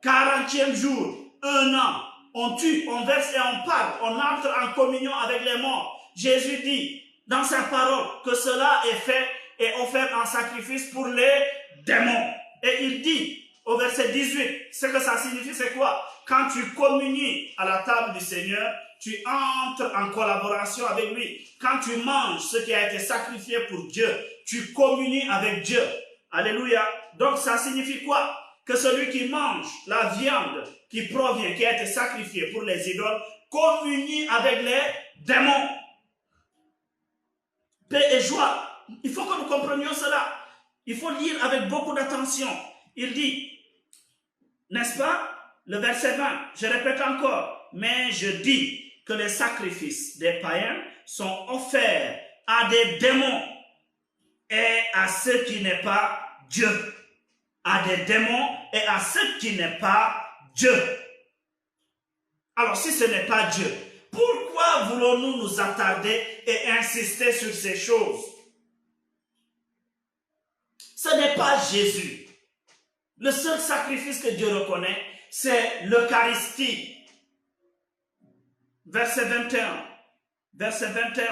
40e jour, 1 an, on tue, on verse et on parle. On entre en communion avec les morts. Jésus dit dans sa parole que cela est fait et offert en sacrifice pour les démons. Et il dit au verset 18, ce que ça signifie, c'est quoi? Quand tu communies à la table du Seigneur, tu entres en collaboration avec lui. Quand tu manges ce qui a été sacrifié pour Dieu, tu communies avec Dieu. Alléluia. Donc ça signifie quoi? Que celui qui mange la viande qui provient, qui a été sacrifiée pour les idoles, communie avec les démons. Paix et joie. Il faut que nous comprenions cela. Il faut lire avec beaucoup d'attention. Il dit, n'est-ce pas, le verset 20, je répète encore, mais je dis que les sacrifices des païens sont offerts à des démons et à ceux qui n'est pas Dieu. À des démons et à ceux qui n'est pas Dieu. Alors si ce n'est pas Dieu, pourquoi voulons-nous nous attarder et insister sur ces choses? Ce n'est pas Jésus. Le seul sacrifice que Dieu reconnaît, c'est l'Eucharistie. Verset 21. Verset 21.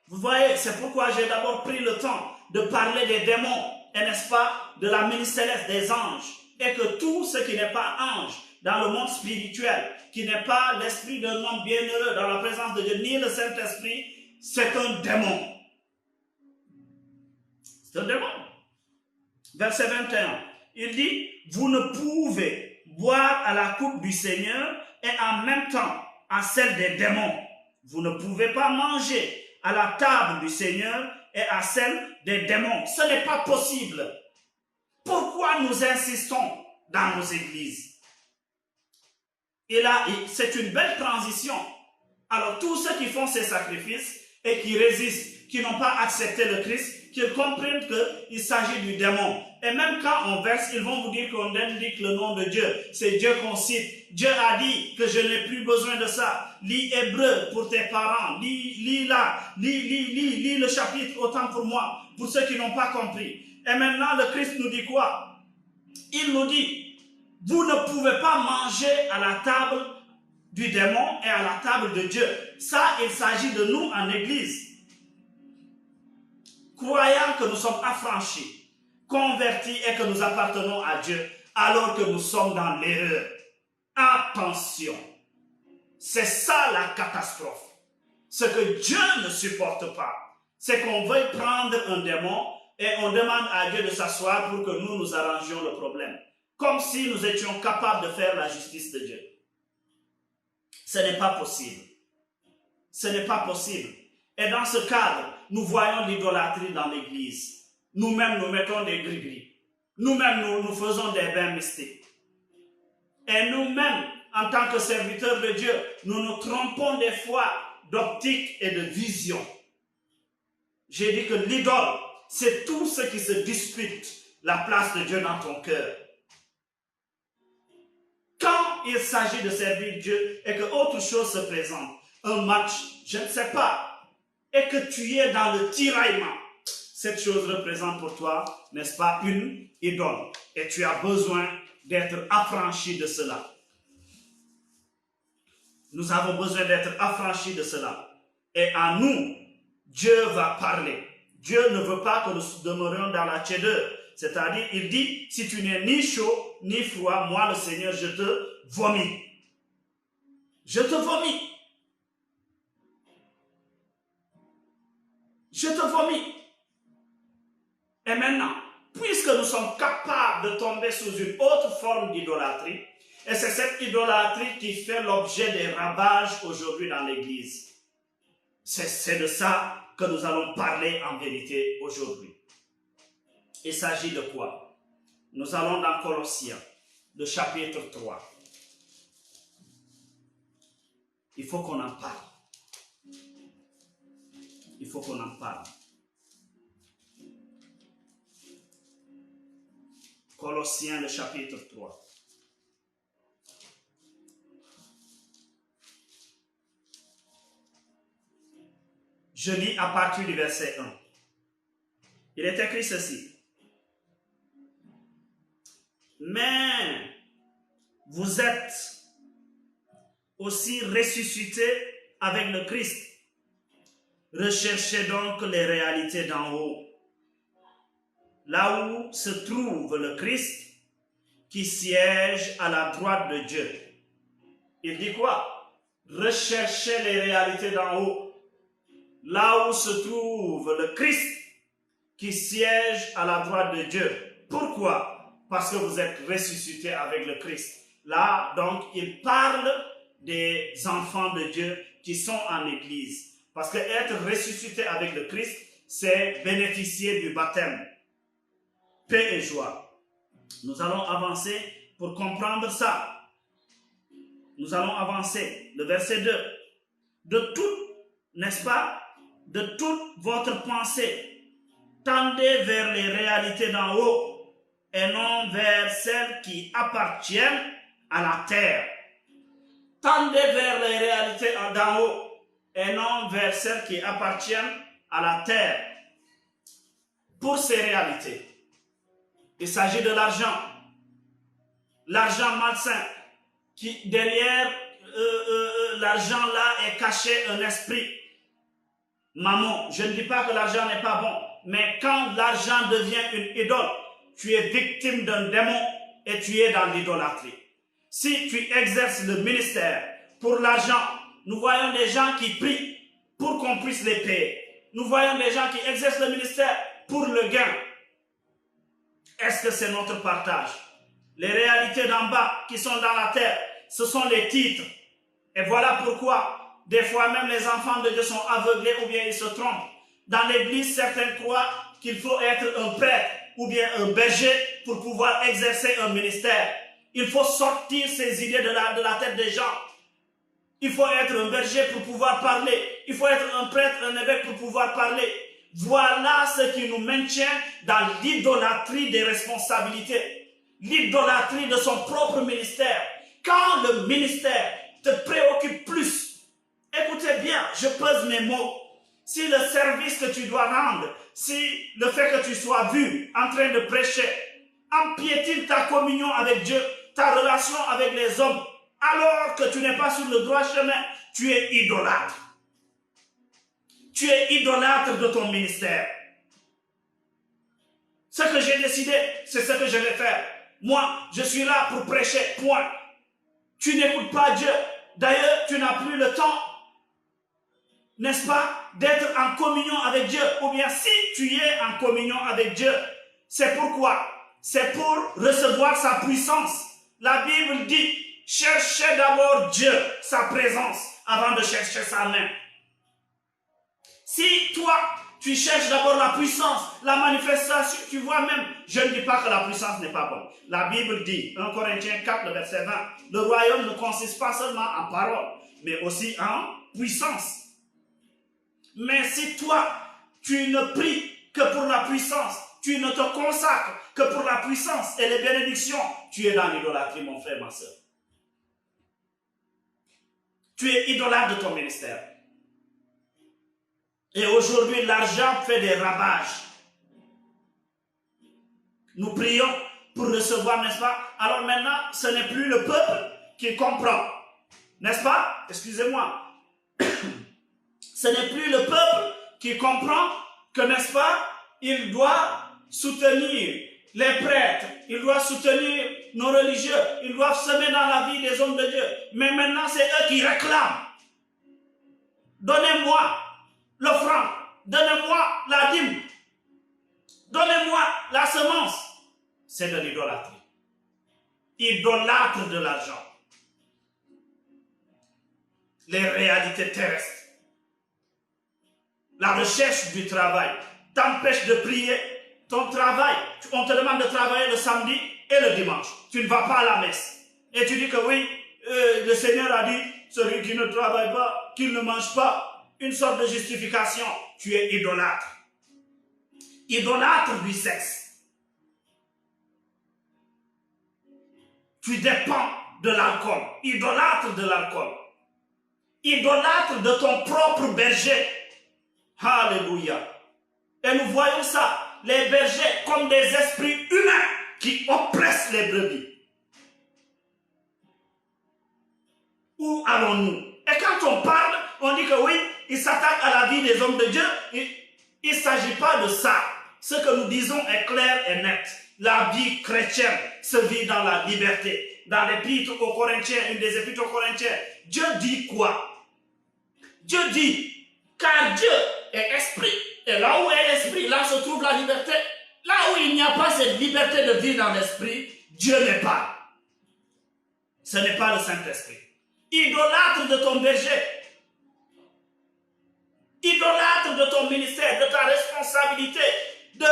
Vous voyez, c'est pourquoi j'ai d'abord pris le temps de parler des démons, et n'est-ce pas, de la ministre céleste des anges, et que tout ce qui n'est pas ange dans le monde spirituel, qui n'est pas l'esprit d'un homme bienheureux dans la présence de Dieu, ni le Saint-Esprit, c'est un démon. C'est un démon. verset 21, il dit, vous ne pouvez boire à la coupe du Seigneur et en même temps à celle des démons. Vous ne pouvez pas manger à la table du Seigneur et à celle des démons. Ce n'est pas possible. Pourquoi nous insistons dans nos églises? Et là, c'est une belle transition. Alors, tous ceux qui font ces sacrifices et qui résistent, qui n'ont pas accepté le Christ, qu'ils comprennent qu'il s'agit du démon. Et même quand on verse, ils vont vous dire qu'on indique le nom de Dieu. C'est Dieu qu'on cite. Dieu a dit que je n'ai plus besoin de ça. Lis Hébreu pour tes parents. Lis le chapitre autant pour moi, pour ceux qui n'ont pas compris. Et maintenant, le Christ nous dit quoi? Il nous dit, vous ne pouvez pas manger à la table du démon et à la table de Dieu. Ça, il s'agit de nous en église. Croyant que nous sommes affranchis, convertis et que nous appartenons à Dieu, alors que nous sommes dans l'erreur. Attention, c'est ça la catastrophe. Ce que Dieu ne supporte pas, c'est qu'on veuille prendre un démon et on demande à Dieu de s'asseoir pour que nous arrangions le problème. Comme si nous étions capables de faire la justice de Dieu. Ce n'est pas possible. Ce n'est pas possible. Et dans ce cadre, nous voyons l'idolâtrie dans l'église. Nous-mêmes, nous mettons des gris-gris. Nous-mêmes, nous faisons des bains mystiques. Et nous-mêmes, en tant que serviteurs de Dieu, nous nous trompons des fois d'optique et de vision. J'ai dit que l'idole, c'est tout ce qui se dispute la place de Dieu dans ton cœur. Quand il s'agit de servir Dieu et que autre chose se présente, un match, je ne sais pas, et que tu es dans le tiraillement, cette chose représente pour toi, n'est-ce pas, une idole. Et tu as besoin d'être affranchi de cela. Nous avons besoin d'être affranchis de cela. Et en nous, Dieu va parler. Dieu ne veut pas que nous demeurions dans la tiédeur. C'est-à-dire, il dit, si tu n'es ni chaud, ni froid, moi le Seigneur, je te vomis. Je te vomis. Je te vomis. Et maintenant, puisque nous sommes capables de tomber sous une autre forme d'idolâtrie, et c'est cette idolâtrie qui fait l'objet des ravages aujourd'hui dans l'Église. C'est de ça que nous allons parler en vérité aujourd'hui. Il s'agit de quoi? Nous allons dans Colossiens, le chapitre 3. Il faut qu'on en parle. Il faut qu'on en parle. Colossiens, le chapitre 3. Je lis à partir du verset 1. Il est écrit ceci. Mais vous êtes aussi ressuscités avec le Christ. Recherchez donc les réalités d'en haut, là où se trouve le Christ qui siège à la droite de Dieu. Il dit quoi? Recherchez les réalités d'en haut, là où se trouve le Christ qui siège à la droite de Dieu. Pourquoi? Parce que vous êtes ressuscités avec le Christ. Là, donc, il parle des enfants de Dieu qui sont en Église. Parce que être ressuscité avec le Christ, c'est bénéficier du baptême. Paix et joie. Nous allons avancer pour comprendre ça. Nous allons avancer. Le verset 2. De toute, n'est-ce pas, de toute votre pensée, tendez vers les réalités d'en haut et non vers celles qui appartiennent à la terre. Tendez vers les réalités d'en haut et non vers celles qui appartiennent à la terre. Pour ces réalités, il s'agit de l'argent. L'argent malsain, qui derrière l'argent là est caché un esprit. Maman, je ne dis pas que l'argent n'est pas bon, mais quand l'argent devient une idole, tu es victime d'un démon et tu es dans l'idolâtrie. Si tu exerces le ministère pour l'argent, nous voyons des gens qui prient pour qu'on puisse les payer. Nous voyons des gens qui exercent le ministère pour le gain. est-ce que c'est notre partage? Les réalités d'en bas qui sont dans la terre, ce sont les titres. Et voilà pourquoi, des fois même les enfants de Dieu sont aveuglés ou bien ils se trompent. Dans l'église, certains croient qu'il faut être un prêtre ou bien un berger pour pouvoir exercer un ministère. Il faut sortir ces idées de la tête des gens. Il faut être un berger pour pouvoir parler. Il faut être un prêtre, un évêque pour pouvoir parler. Voilà ce qui nous maintient dans l'idolâtrie des responsabilités. L'idolâtrie de son propre ministère. Quand le ministère te préoccupe plus, écoutez bien, je pèse mes mots. Si le service que tu dois rendre, si le fait que tu sois vu en train de prêcher, empiétine ta communion avec Dieu, ta relation avec les hommes, alors que tu n'es pas sur le droit chemin, tu es idolâtre. Tu es idolâtre de ton ministère. Ce que j'ai décidé, c'est ce que je vais faire. Moi, je suis là pour prêcher, point. Tu n'écoutes pas Dieu. D'ailleurs, tu n'as plus le temps, n'est-ce pas, d'être en communion avec Dieu. Ou bien si tu es en communion avec Dieu, c'est pourquoi? C'est pour recevoir sa puissance. La Bible dit, cherchez d'abord Dieu, sa présence, avant de chercher sa main. Si toi, tu cherches d'abord la puissance, la manifestation, tu vois même, je ne dis pas que la puissance n'est pas bonne. La Bible dit, 1 Corinthiens 4, le verset 20, le royaume ne consiste pas seulement en parole, mais aussi en puissance. Mais si toi, tu ne pries que pour la puissance, tu ne te consacres que pour la puissance et les bénédictions, tu es dans l'idolâtrie, mon frère, ma soeur. Tu es idolâtre de ton ministère. Et aujourd'hui, l'argent fait des ravages. Nous prions pour recevoir, n'est-ce pas? Alors maintenant, ce n'est plus le peuple qui comprend. N'est-ce pas? Excusez-moi. Ce n'est plus le peuple qui comprend que, n'est-ce pas, il doit soutenir les prêtres, il doit soutenir nos religieux, ils doivent semer dans la vie des hommes de Dieu. Mais maintenant, c'est eux qui réclament. Donnez-moi l'offrande, donnez-moi la dîme, donnez-moi la semence. C'est de l'idolâtrie. Idolâtre de l'argent. Les réalités terrestres. La recherche du travail t'empêche de prier. Ton travail, on te demande de travailler le samedi et le dimanche. Tu ne vas pas à la messe. Et tu dis que oui, le Seigneur a dit, celui qui ne travaille pas, qu'il ne mange pas. Une sorte de justification. Tu es idolâtre. Idolâtre du sexe. Tu dépends de l'alcool. Idolâtre de l'alcool. Idolâtre de ton propre berger. Alléluia. Et nous voyons ça, les bergers comme des esprits humains qui oppressent les brebis. Où allons-nous? Et quand on parle, on dit que oui, il s'attaque à la vie des hommes de Dieu. Il ne s'agit pas de ça. Ce que nous disons est clair et net. La vie chrétienne se vit dans la liberté. Dans l'épître aux Corinthiens, une des épîtres aux Corinthiens, Dieu dit quoi? Dieu dit, car Dieu est esprit. Et là où est l'esprit, là se trouve la liberté. Là où il n'y a pas cette liberté de vie dans l'esprit, Dieu n'est pas. Ce n'est pas le Saint-Esprit. Idolâtre de ton berger. Idolâtre de ton ministère, de ta responsabilité, de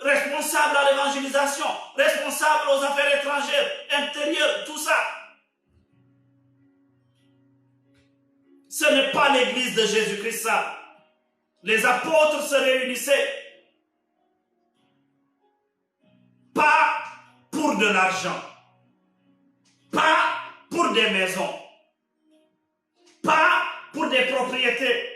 responsable à l'évangélisation, responsable aux affaires étrangères, intérieures, tout ça. Ce n'est pas l'église de Jésus-Christ ça. Les apôtres se réunissaient pas pour de l'argent, pas pour des maisons, pas pour des propriétés.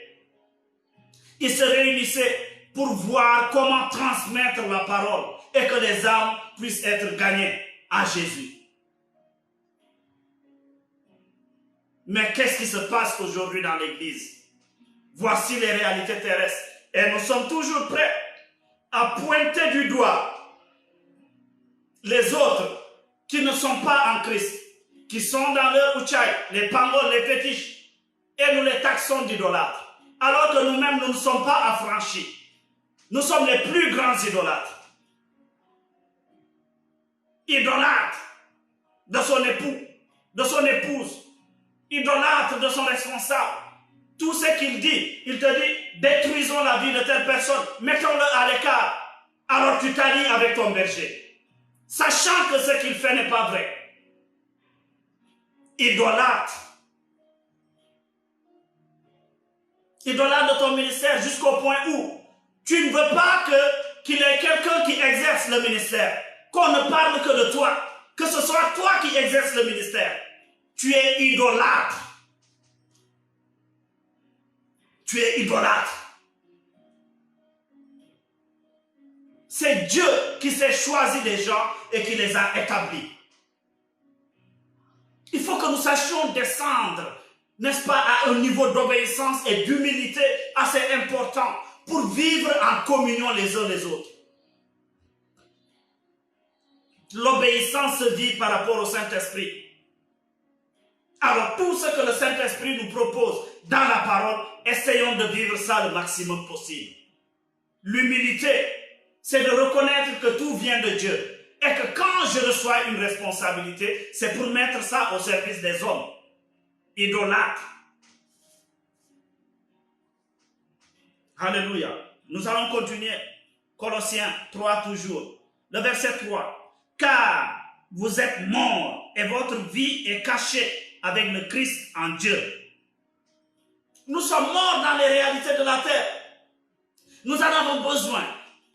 Ils se réunissaient pour voir comment transmettre la parole et que les âmes puissent être gagnées à Jésus. Mais qu'est-ce qui se passe aujourd'hui dans l'église? Voici les réalités terrestres. Et nous sommes toujours prêts à pointer du doigt les autres qui ne sont pas en Christ, qui sont dans leur ouchaï, les pangols, les fétiches, et nous les taxons d'idolâtres. Alors que nous-mêmes, nous ne sommes pas affranchis. Nous sommes les plus grands idolâtres. idolâtre de son époux, de son épouse, idolâtre de son responsable. Tout ce qu'il dit, il te dit, détruisons la vie de telle personne, mettons-le à l'écart. Alors tu t'allies avec ton berger, sachant que ce qu'il fait n'est pas vrai. Idolâtre. Idolâtre de ton ministère jusqu'au point où tu ne veux pas qu'il y ait quelqu'un qui exerce le ministère, qu'on ne parle que de toi, que ce soit toi qui exerces le ministère. Tu es idolâtre. Tu es idolâtre. C'est Dieu qui s'est choisi des gens et qui les a établis. Il faut que nous sachions descendre, n'est-ce pas, à un niveau d'obéissance et d'humilité assez important pour vivre en communion les uns les autres. L'obéissance se vit par rapport au Saint-Esprit. Alors tout ce que le Saint-Esprit nous propose dans la parole, essayons de vivre ça le maximum possible. L'humilité, c'est de reconnaître que tout vient de Dieu. Et que quand je reçois une responsabilité, c'est pour mettre ça au service des hommes. Idolâtres. Alléluia. Nous allons continuer. Colossiens 3 toujours. Le verset 3. Car vous êtes morts et votre vie est cachée avec le Christ en Dieu. Nous sommes morts dans les réalités de la terre. Nous en avons besoin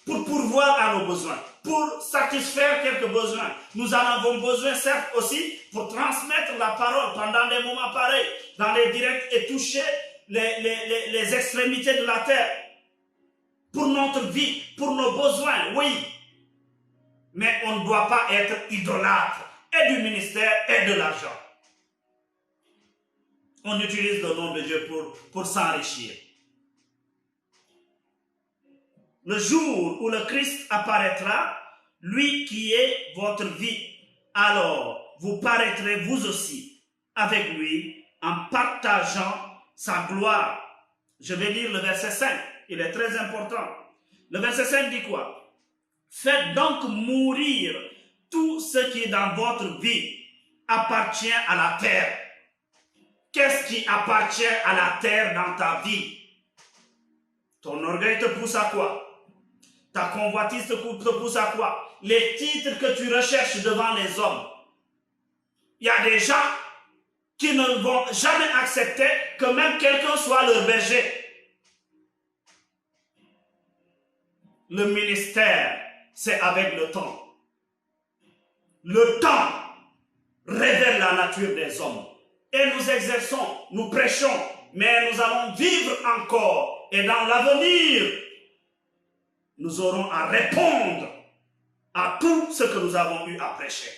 pour pourvoir à nos besoins, pour satisfaire quelques besoins. Nous en avons besoin, certes, aussi pour transmettre la parole pendant des moments pareils, dans les directs et toucher les extrémités de la terre. Pour notre vie, pour nos besoins, oui. Mais on ne doit pas être idolâtre et du ministère et de l'argent. On utilise le nom de Dieu pour s'enrichir. Le jour où le Christ apparaîtra, lui qui est votre vie, alors vous paraîtrez vous aussi avec lui en partageant sa gloire. Je vais lire le verset 5, il est très important. Le verset 5 dit quoi? Faites donc mourir tout ce qui est dans votre vie appartient à la terre. Qu'est-ce qui appartient à la terre dans ta vie? Ton orgueil te pousse à quoi? Ta convoitise te pousse à quoi? Les titres que tu recherches devant les hommes. Il y a des gens qui ne vont jamais accepter que même quelqu'un soit leur berger. Le ministère, c'est avec le temps. Le temps révèle la nature des hommes. Et nous exerçons, nous prêchons, mais nous allons vivre encore. Et dans l'avenir, nous aurons à répondre à tout ce que nous avons eu à prêcher.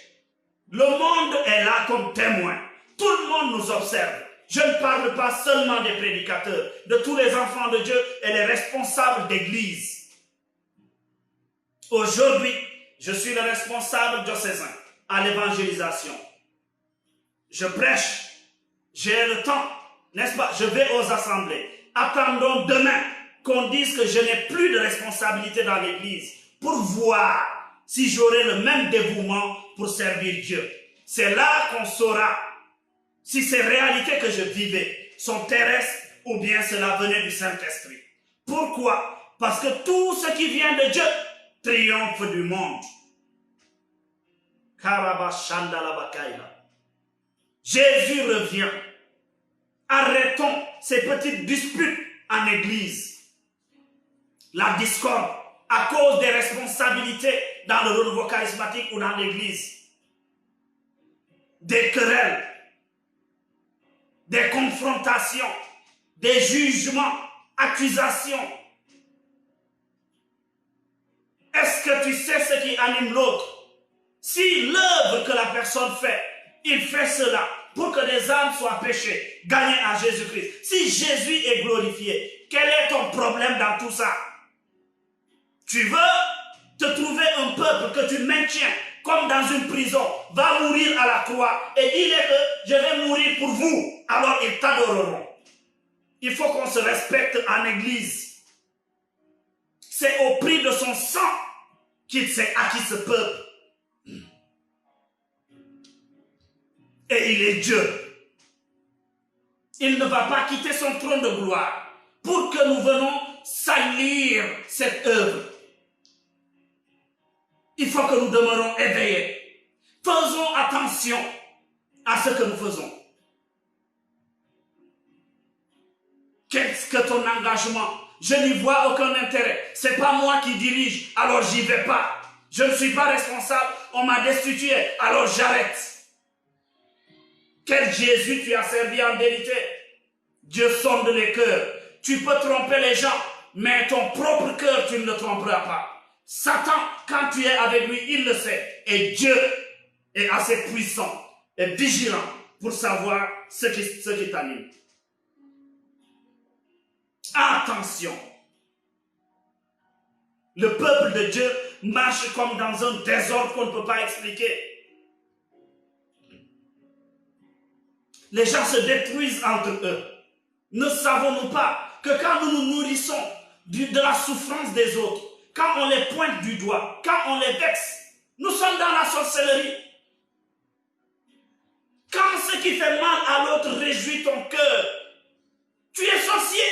Le monde est là comme témoin. Tout le monde nous observe. Je ne parle pas seulement des prédicateurs, de tous les enfants de Dieu et les responsables d'église. Aujourd'hui, je suis le responsable diocésain à l'évangélisation. Je prêche, j'ai le temps, n'est-ce pas? Je vais aux assemblées. Attendons demain qu'on dise que je n'ai plus de responsabilité dans l'église pour voir si j'aurai le même dévouement pour servir Dieu. C'est là qu'on saura si ces réalités que je vivais sont terrestres ou bien cela venait du Saint-Esprit. Pourquoi? Parce que tout ce qui vient de Dieu triomphe du monde. Jésus revient. Arrêtons ces petites disputes en église. La discorde à cause des responsabilités dans le renouveau charismatique ou dans l'église. Des querelles, des confrontations, des jugements, accusations. Est-ce que tu sais ce qui anime l'autre? Si l'œuvre que la personne fait, il fait cela pour que des âmes soient péchées, gagnées à Jésus-Christ. Si Jésus est glorifié, quel est ton problème dans tout ça? Tu veux te trouver un peuple que tu maintiens comme dans une prison, va mourir à la croix et dis-les que je vais mourir pour vous, alors ils t'adoreront. Il faut qu'on se respecte en église. C'est au prix de son sang qu'il s'est acquis ce peuple. Et il est Dieu. Il ne va pas quitter son trône de gloire pour que nous venons salir cette œuvre. Il faut que nous demeurons éveillés. Faisons attention à ce que nous faisons. Qu'est-ce que ton engagement? Je n'y vois aucun intérêt. C'est pas moi qui dirige, alors j'y vais pas. Je ne suis pas responsable, on m'a destitué, alors j'arrête. Quel Jésus tu as servi en vérité? Dieu sonde les cœurs. Tu peux tromper les gens, mais ton propre cœur, tu ne le tromperas pas. Satan, quand tu es avec lui, il le sait. Et Dieu est assez puissant et vigilant pour savoir ce qui t'anime. Attention. Le peuple de Dieu marche comme dans un désordre qu'on ne peut pas expliquer. Les gens se détruisent entre eux. Ne savons-nous pas que quand nous nous nourrissons de la souffrance des autres, quand on les pointe du doigt, quand on les vexe, nous sommes dans la sorcellerie. Quand ce qui fait mal à l'autre réjouit ton cœur, tu es sorcier.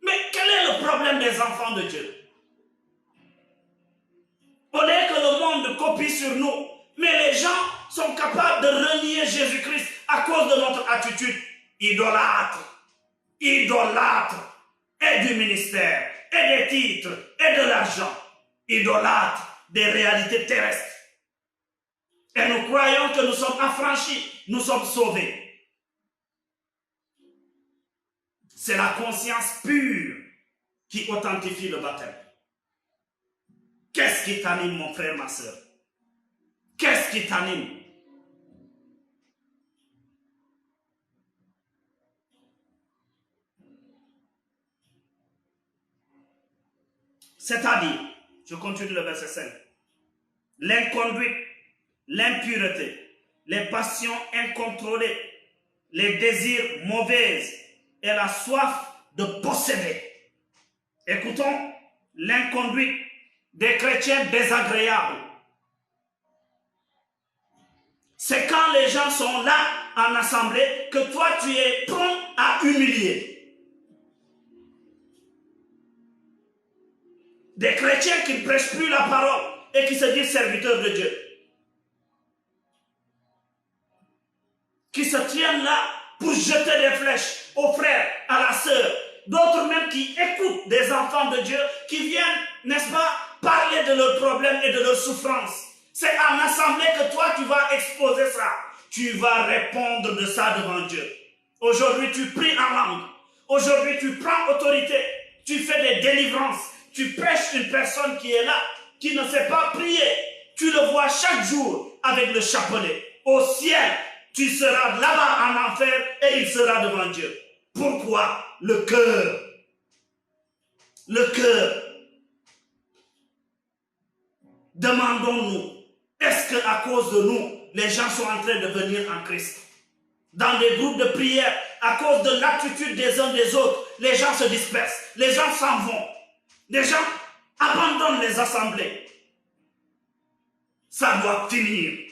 Mais quel est le problème des enfants de Dieu? Au lieu que le monde copie sur nous, mais les gens sont capables de renier Jésus-Christ à cause de notre attitude idolâtre. Idolâtre. Et du ministère, et des titres, et de l'argent. Idolâtre des réalités terrestres. Et nous croyons que nous sommes affranchis, nous sommes sauvés. C'est la conscience pure qui authentifie le baptême. Qu'est-ce qui t'anime, mon frère, ma soeur? Qu'est-ce qui t'anime? C'est-à-dire, je continue le verset 5, l'inconduite, l'impureté, les passions incontrôlées, les désirs mauvais et la soif de posséder. Écoutons, l'inconduite des chrétiens désagréables. C'est quand les gens sont là en assemblée que toi tu es prompt à humilier. Des chrétiens qui ne prêchent plus la parole et qui se disent serviteurs de Dieu. Qui se tiennent là pour jeter des flèches aux frères, à la sœur. D'autres même qui écoutent des enfants de Dieu qui viennent, n'est-ce pas, parler de leurs problèmes et de leurs souffrances. C'est en assemblée que toi tu vas exposer ça. Tu vas répondre de ça devant Dieu. Aujourd'hui tu pries en langue. Aujourd'hui tu prends autorité. Tu fais des délivrances. Tu prêches une personne qui est là, qui ne sait pas prier. Tu le vois chaque jour avec le chapelet. Au ciel, tu seras là-bas en enfer et il sera devant Dieu. Pourquoi? Le cœur. Le cœur. Demandons-nous, est-ce qu'à cause de nous, les gens sont en train de venir en Christ? Dans des groupes de prière, à cause de l'attitude des uns des autres, les gens se dispersent, les gens s'en vont. Les gens abandonnent les assemblées. Ça doit finir.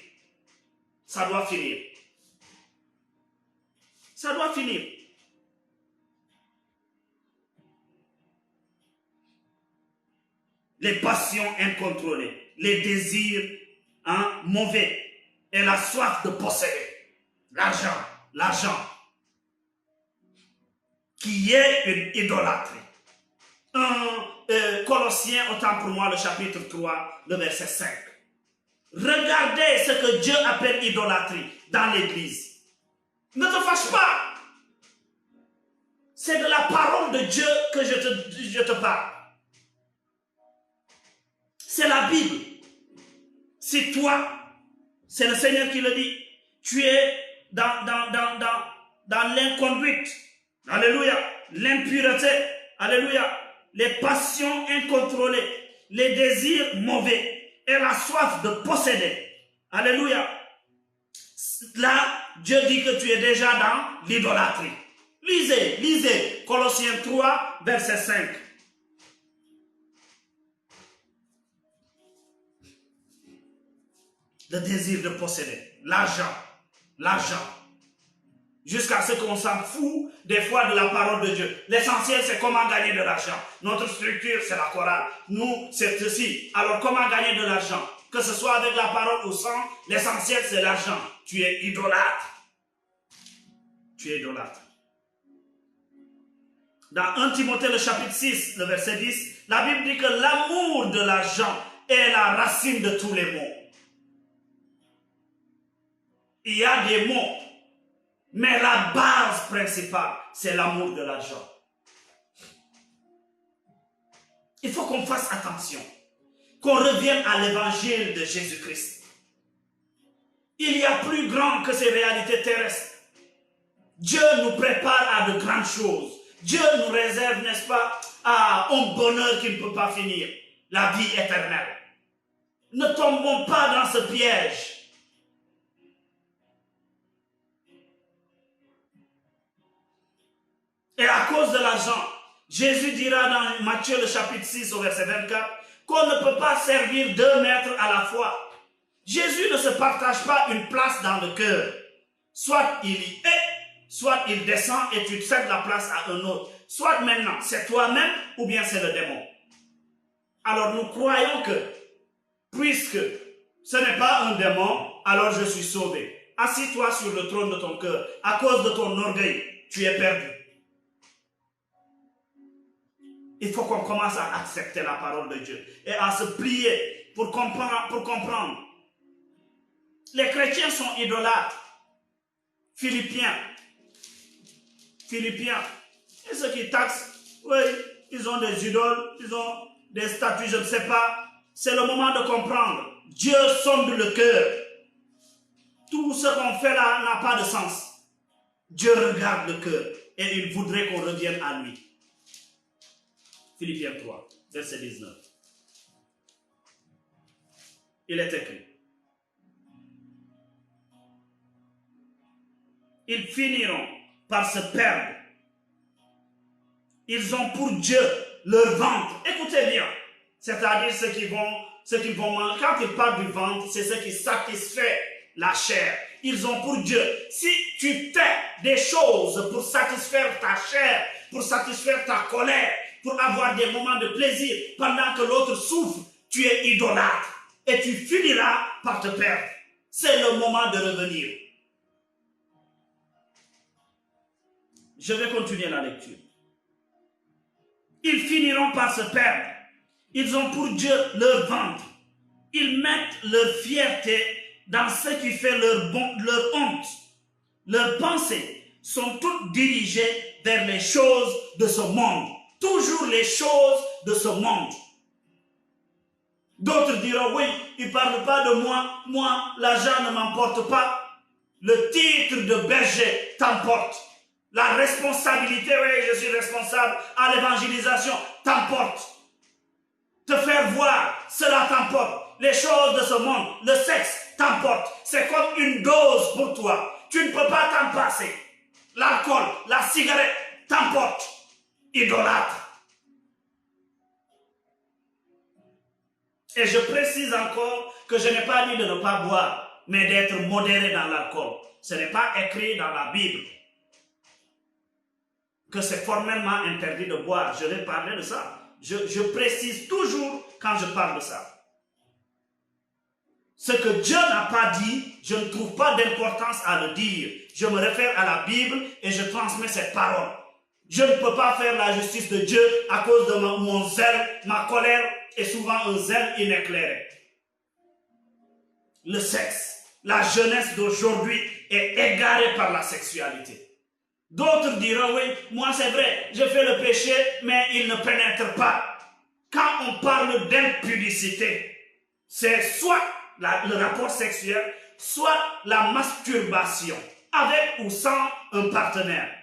Ça doit finir. Ça doit finir. Les passions incontrôlées, les désirs mauvais et la soif de posséder. L'argent, qui est une idolâtrie. Colossiens, autant pour moi, le chapitre 3, le verset 5. Regardez ce que Dieu appelle idolâtrie dans l'église. Ne te fâche pas. C'est de la parole de Dieu que je te parle. C'est la Bible. Si toi, c'est le Seigneur qui le dit, tu es dans l'inconduite, alléluia, l'impureté, alléluia, les passions incontrôlées, les désirs mauvais et la soif de posséder, alléluia. Là, Dieu dit que tu es déjà dans l'idolâtrie. Lisez, Colossiens 3, verset 5. le désir de posséder, l'argent, l'argent. Jusqu'à ce qu'on s'en fout des fois de la parole de Dieu. L'essentiel, c'est comment gagner de l'argent. Notre structure, c'est la chorale. Nous, c'est ceci. Alors, comment gagner de l'argent? Que ce soit avec la parole ou sans, l'essentiel, c'est l'argent. Tu es idolâtre. Tu es idolâtre. Dans 1 Timothée, le chapitre 6, le verset 10, la Bible dit que l'amour de l'argent est la racine de tous les maux. Il y a des maux, mais la base principale, c'est l'amour de l'argent. Il faut qu'on fasse attention, qu'on revienne à l'évangile de Jésus-Christ. Il y a plus grand que ces réalités terrestres. Dieu nous prépare à de grandes choses. Dieu nous réserve, n'est-ce pas, à un bonheur qui ne peut pas finir, la vie éternelle. Ne tombons pas dans ce piège. Et à cause de l'argent, Jésus dira dans Matthieu le chapitre 6 au verset 24 qu'on ne peut pas servir 2 maîtres à la fois. Jésus ne se partage pas une place dans le cœur. Soit il y est, soit il descend et tu cèdes la place à un autre. Soit maintenant c'est toi-même ou bien c'est le démon. Alors nous croyons que, puisque ce n'est pas un démon, alors je suis sauvé. Assis-toi sur le trône de ton cœur. À cause de ton orgueil, tu es perdu. Il faut qu'on commence à accepter la parole de Dieu et à se plier pour comprendre. Les chrétiens sont idolâtres. Philippiens. Et ceux qui taxent, oui, ils ont des idoles, ils ont des statues, je ne sais pas. C'est le moment de comprendre. Dieu sonde le cœur. Tout ce qu'on fait là n'a pas de sens. Dieu regarde le cœur et il voudrait qu'on revienne à lui. Philippiens 3, verset 19. Il est écrit. Ils finiront par se perdre. Ils ont pour Dieu leur ventre. Écoutez bien. C'est-à-dire ceux qui vont manger. Quand ils parlent du ventre, c'est ce qui satisfait la chair. Ils ont pour Dieu. Si tu tais des choses pour satisfaire ta chair, pour satisfaire ta colère, pour avoir des moments de plaisir pendant que l'autre souffre, tu es idolâtre et tu finiras par te perdre. C'est le moment de revenir. Je vais continuer la lecture. Ils finiront par se perdre. Ils ont pour Dieu leur ventre. Ils mettent leur fierté dans ce qui fait leur honte. Leurs pensées sont toutes dirigées vers les choses de ce monde. Toujours les choses de ce monde. D'autres diront, oui, il ne parle pas de moi. Moi, l'argent ne m'emporte pas. Le titre de berger t'emporte. La responsabilité, oui, je suis responsable à l'évangélisation, t'emporte. Te faire voir, cela t'emporte. Les choses de ce monde, le sexe t'emporte. C'est comme une dose pour toi. Tu ne peux pas t'en passer. L'alcool, la cigarette t'emporte. Idolâtre. Et je précise encore que je n'ai pas dit de ne pas boire, mais d'être modéré dans l'alcool. Ce n'est pas écrit dans la Bible que c'est formellement interdit de boire. Je vais parler de ça. Je précise toujours quand je parle de ça. Ce que Dieu n'a pas dit, je ne trouve pas d'importance à le dire. Je me réfère à la Bible et je transmets cette parole. Je ne peux pas faire la justice de Dieu à cause de mon zèle, ma colère est souvent un zèle inéclairé. Le sexe, la jeunesse d'aujourd'hui est égarée par la sexualité. D'autres diront, oui, moi c'est vrai, je fais le péché, mais il ne pénètre pas. Quand on parle d'impudicité, c'est soit le rapport sexuel, soit la masturbation, avec ou sans un partenaire.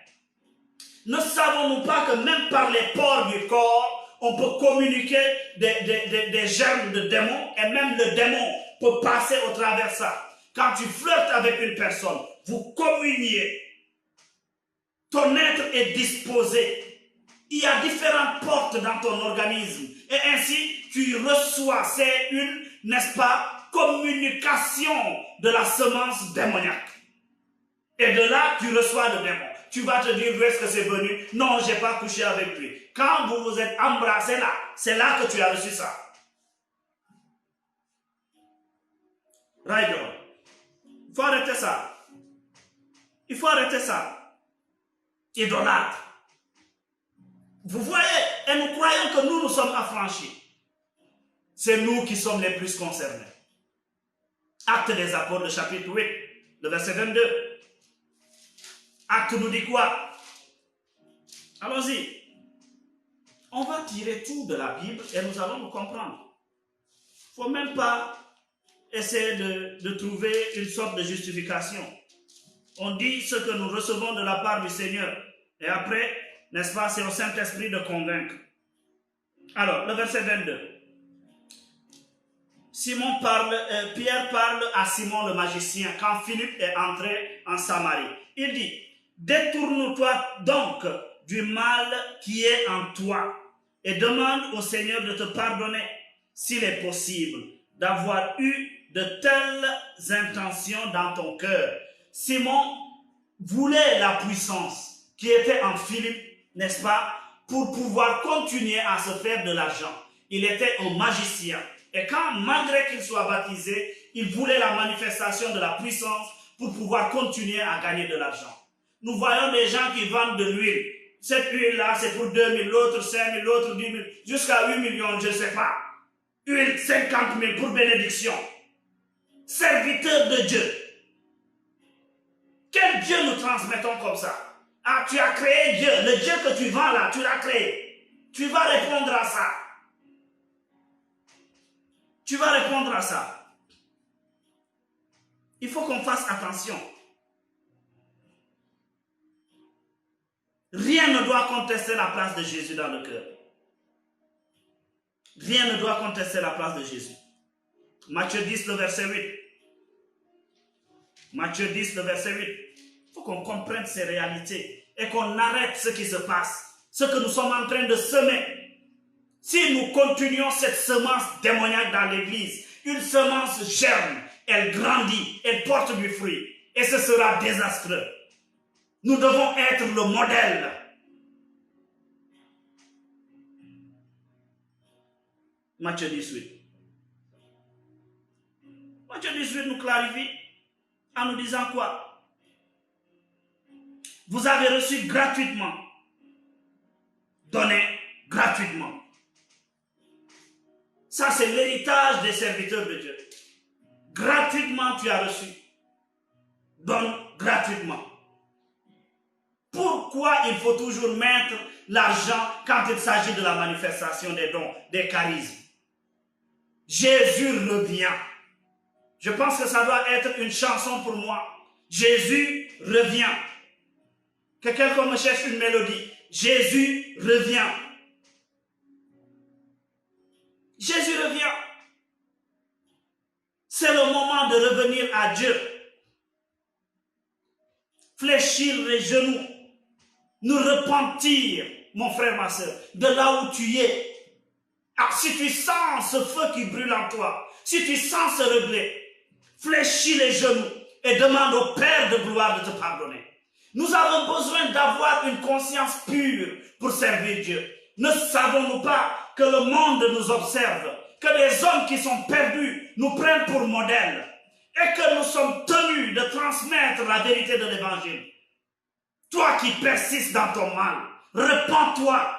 Ne savons-nous pas que même par les pores du corps, on peut communiquer des germes de démons, et même le démon peut passer au travers de ça. Quand tu flirtes avec une personne, vous communiez. Ton être est disposé. Il y a différentes portes dans ton organisme. Et ainsi, tu reçois, c'est une, n'est-ce pas, communication de la semence démoniaque. Et de là, tu reçois le démon. Tu vas te dire, où est-ce que c'est venu? Non, je n'ai pas couché avec lui. Quand vous vous êtes embrassés là, c'est là que tu as reçu ça. Right on. Il faut arrêter ça. Il faut arrêter ça. Idolâtre. Vous voyez, et nous croyons que nous sommes affranchis. C'est nous qui sommes les plus concernés. Actes des Apôtres, le chapitre 8, le verset 22. Acte nous dit quoi? Allons-y. On va tirer tout de la Bible et nous allons nous comprendre. Il ne faut même pas essayer de trouver une sorte de justification. On dit ce que nous recevons de la part du Seigneur. Et après, n'est-ce pas, c'est au Saint-Esprit de convaincre. Alors, le verset 22. Pierre parle à Simon le magicien quand Philippe est entré en Samarie. Il dit, détourne-toi donc du mal qui est en toi et demande au Seigneur de te pardonner, s'il est possible, d'avoir eu de telles intentions dans ton cœur. Simon voulait la puissance qui était en Philippe, n'est-ce pas, pour pouvoir continuer à se faire de l'argent. Il était un magicien. Et quand, malgré qu'il soit baptisé, il voulait la manifestation de la puissance pour pouvoir continuer à gagner de l'argent. Nous voyons des gens qui vendent de l'huile. Cette huile-là, c'est pour 2 000, l'autre 5 000, l'autre 10 000, jusqu'à 8 millions, je ne sais pas. Huile, 50 000 pour bénédiction. Serviteur de Dieu. Quel Dieu nous transmettons comme ça? Ah, tu as créé Dieu. Le Dieu que tu vends là, tu l'as créé. Tu vas répondre à ça. Tu vas répondre à ça. Il faut qu'on fasse attention. Rien ne doit contester la place de Jésus dans le cœur. Rien ne doit contester la place de Jésus. Matthieu 10, le verset 8. Matthieu 10, le verset 8. Il faut qu'on comprenne ces réalités et qu'on arrête ce qui se passe, ce que nous sommes en train de semer. Si nous continuons cette semence démoniaque dans l'église, une semence germe, elle grandit, elle porte du fruit et ce sera désastreux. Nous devons être le modèle. Matthieu 18. Matthieu 18 nous clarifie en nous disant quoi? Vous avez reçu gratuitement. Donnez gratuitement. Ça, c'est l'héritage des serviteurs de Dieu. Gratuitement, tu as reçu. Donne gratuitement. Pourquoi il faut toujours mettre l'argent quand il s'agit de la manifestation des dons, des charismes? Jésus revient. Je pense que ça doit être une chanson pour moi. Jésus revient. Que quelqu'un me cherche une mélodie. Jésus revient. Jésus revient. C'est le moment de revenir à Dieu. Fléchir les genoux. Nous repentir, mon frère, ma soeur, de là où tu es. Alors, si tu sens ce feu qui brûle en toi, si tu sens ce regret, fléchis les genoux et demande au Père de gloire de te pardonner. Nous avons besoin d'avoir une conscience pure pour servir Dieu. Ne savons-nous pas que le monde nous observe, que les hommes qui sont perdus nous prennent pour modèle et que nous sommes tenus de transmettre la vérité de l'évangile? Toi qui persistes dans ton mal, repens-toi.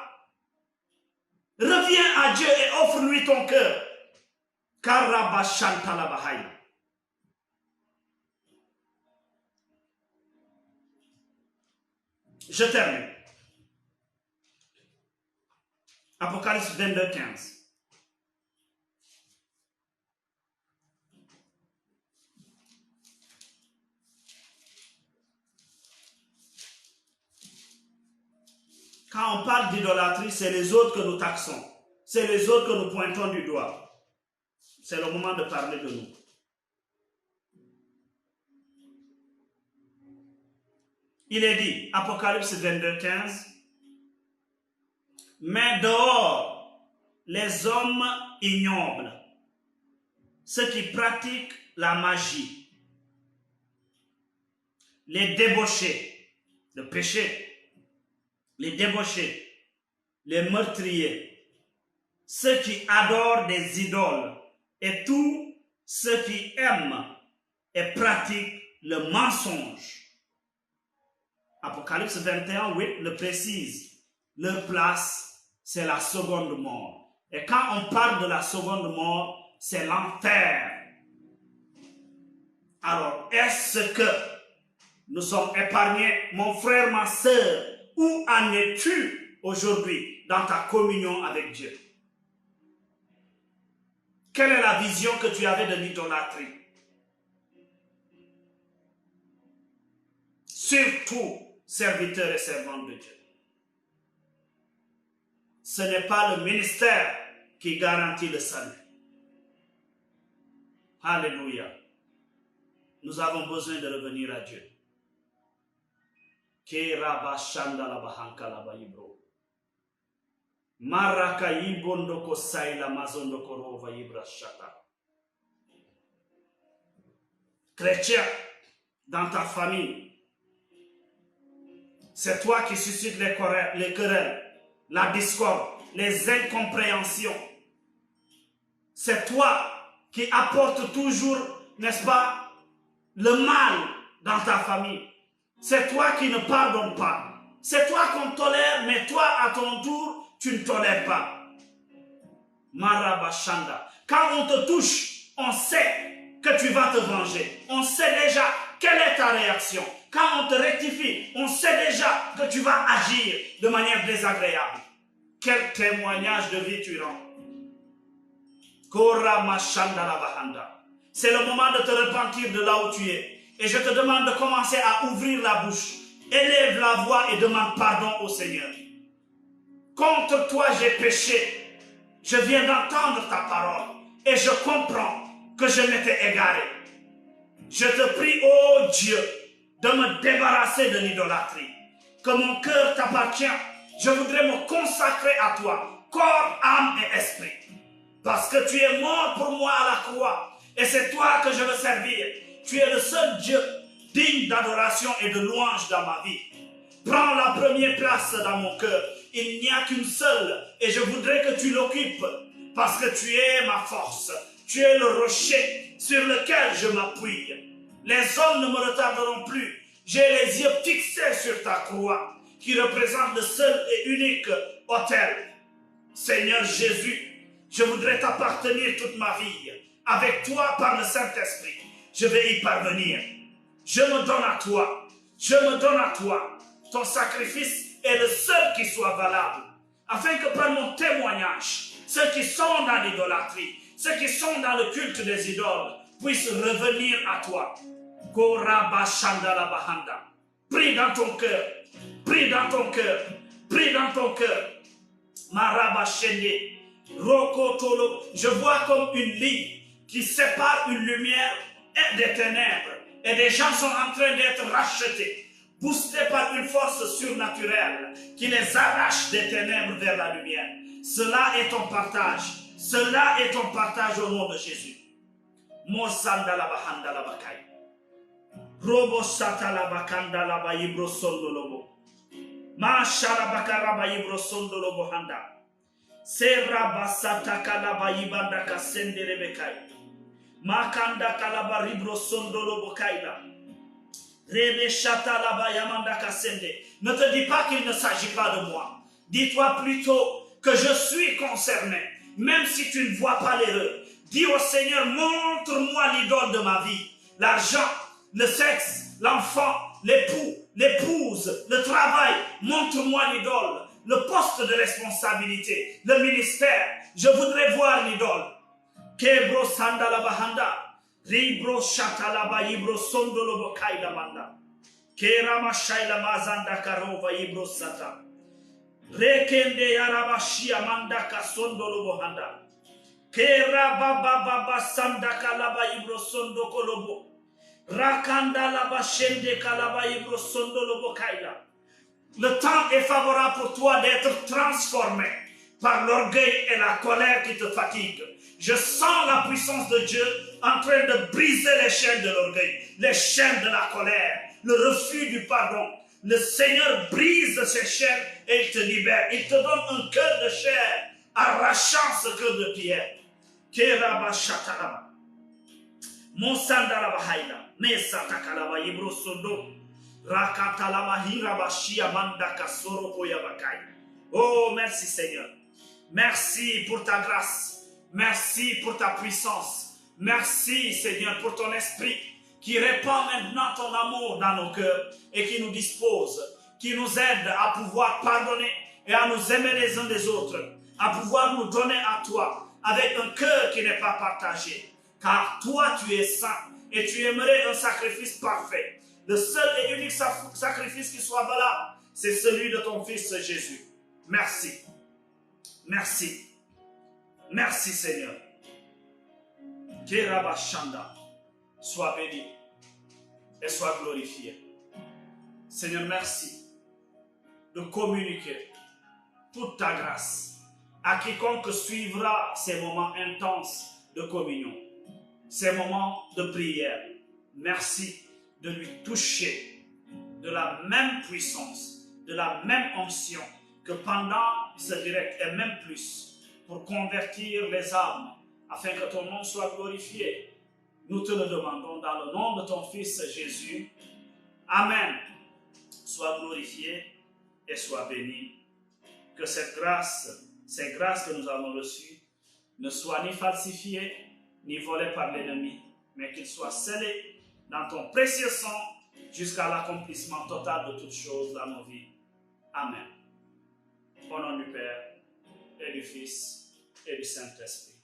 Reviens à Dieu et offre-lui ton cœur. Karabashantalabahai. Je termine. Apocalypse 22, 15. Quand on parle d'idolâtrie, c'est les autres que nous taxons. C'est les autres que nous pointons du doigt. C'est le moment de parler de nous. Il est dit, Apocalypse 22, 15, mais dehors, les hommes ignobles, ceux qui pratiquent la magie, les débauchés, le péché, les débauchés, les meurtriers, ceux qui adorent des idoles et tous ceux qui aiment et pratiquent le mensonge. Apocalypse 21, 8 le précise. Leur place, c'est la seconde mort. Et quand on parle de la seconde mort, c'est l'enfer. Alors, est-ce que nous sommes épargnés, mon frère, ma soeur? Où en es-tu aujourd'hui dans ta communion avec Dieu? Quelle est la vision que tu avais de l'idolâtrie? Surtout, serviteurs et servantes de Dieu. Ce n'est pas le ministère qui garantit le salut. Alléluia. Nous avons besoin de revenir à Dieu. Chrétien, dans ta famille, c'est toi qui suscites les querelles, la discorde, les incompréhensions. C'est toi qui apporte toujours, n'est-ce pas, le mal dans ta famille. C'est toi qui ne pardonnes pas. C'est toi qu'on tolère, mais toi, à ton tour, tu ne tolères pas. Marabashanda. Quand on te touche, on sait que tu vas te venger. On sait déjà quelle est ta réaction. Quand on te rectifie, on sait déjà que tu vas agir de manière désagréable. Quel témoignage de vie tu rends. C'est le moment de te repentir de là où tu es. Et je te demande de commencer à ouvrir la bouche. Élève la voix et demande pardon au Seigneur. Contre toi j'ai péché. Je viens d'entendre ta parole. Et je comprends que je m'étais égaré. Je te prie, ô Dieu, de me débarrasser de l'idolâtrie. Que mon cœur t'appartient. Je voudrais me consacrer à toi, corps, âme et esprit. Parce que tu es mort pour moi à la croix. Et c'est toi que je veux servir. Tu es le seul Dieu digne d'adoration et de louange dans ma vie. Prends la première place dans mon cœur. Il n'y a qu'une seule. Et je voudrais que tu l'occupes. Parce que tu es ma force. Tu es le rocher sur lequel je m'appuie. Les hommes ne me retarderont plus. J'ai les yeux fixés sur ta croix, qui représente le seul et unique autel. Seigneur Jésus, je voudrais t'appartenir toute ma vie. Avec toi par le Saint-Esprit, je vais y parvenir. Je me donne à toi. Je me donne à toi. Ton sacrifice est le seul qui soit valable. Afin que par mon témoignage, ceux qui sont dans l'idolâtrie, ceux qui sont dans le culte des idoles, puissent revenir à toi. Prie dans ton cœur. Prie dans ton cœur. Prie dans ton cœur. Marabashende. Rokotolo. Je vois comme une ligne qui sépare une lumière et des ténèbres. Et des gens sont en train d'être rachetés, boostés par une force surnaturelle qui les arrache des ténèbres vers la lumière. Cela est ton partage. Cela est ton partage au nom de Jésus. Mosanda la bahanda la bakai. Robo sata la bakanda la bayibro sondolobo. Ma sharabakara bayibro sondolobo handa. Serra basata kalaba yibanda kasende rebekai. Makanda kalaba ribro sondolobo kaila. Rebe shata laba yamanda kasende. Ne te dis pas qu'il ne s'agit pas de moi. Dis-toi plutôt que je suis concerné. Même si tu ne vois pas l'erreur. Dis au Seigneur, montre-moi l'idole de ma vie. L'argent, le sexe, l'enfant, l'époux, l'épouse, le travail. Montre-moi l'idole. Le poste de responsabilité, le ministère. Je voudrais voir l'idole. Kebro sandala bahanda. Ribro shatalaba ibro sondolobo kaida manda. Kerama shaila mazanda karova ibro sata. Rekende yarabashia manda kasondolobo handa. Keraba baba sandaka laba ibro sondo kolobo. Rakanda laba shende kalaba ibro sondolobo kaida. Le temps est favorable pour toi d'être transformé. par l'orgueil et la colère qui te fatiguent. Je sens la puissance de Dieu en train de briser les chaînes de l'orgueil, les chaînes de la colère, le refus du pardon. Le Seigneur brise ces chaînes et il te libère. Il te donne un cœur de chair, arrachant ce cœur de pierre. Keraba shataraba. Monsandalaba haïla. Mesatakalaba yibrosondo. Rakatalaba hiraba shiamanda kasoro koyabakai. Oh, merci Seigneur. Merci pour ta grâce. Merci pour ta puissance. Merci Seigneur pour ton esprit qui répand maintenant ton amour dans nos cœurs et qui nous dispose, qui nous aide à pouvoir pardonner et à nous aimer les uns des autres, à pouvoir nous donner à toi avec un cœur qui n'est pas partagé. Car toi tu es saint et tu aimerais un sacrifice parfait. Le seul et unique sacrifice qui soit valable, c'est celui de ton Fils Jésus. Merci. Merci. Merci Seigneur. Kerabashanda. Sois béni et sois glorifié. Seigneur, merci de communiquer toute ta grâce à quiconque suivra ces moments intenses de communion, ces moments de prière. Merci de lui toucher de la même puissance, de la même onction que pendant ce direct et même plus pour convertir les âmes afin que ton nom soit glorifié. Nous te le demandons dans le nom de ton Fils Jésus. Amen. Sois glorifié et sois béni. Que cette grâce, ces grâces que nous avons reçues, ne soient ni falsifiées, ni volées par l'ennemi, mais qu'ils soient scellés dans ton précieux sang jusqu'à l'accomplissement total de toutes choses dans nos vies. Amen. Au nom du Père et du Fils et du Saint-Esprit.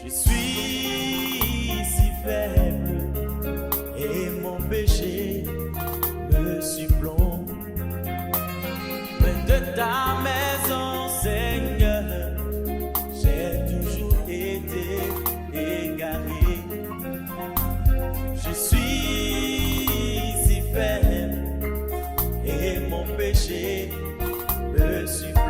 Je suis si faible et mon péché me surplombe. Près de ta maison, Seigneur, j'ai toujours été égaré. Je suis si faible et mon péché me surplombe.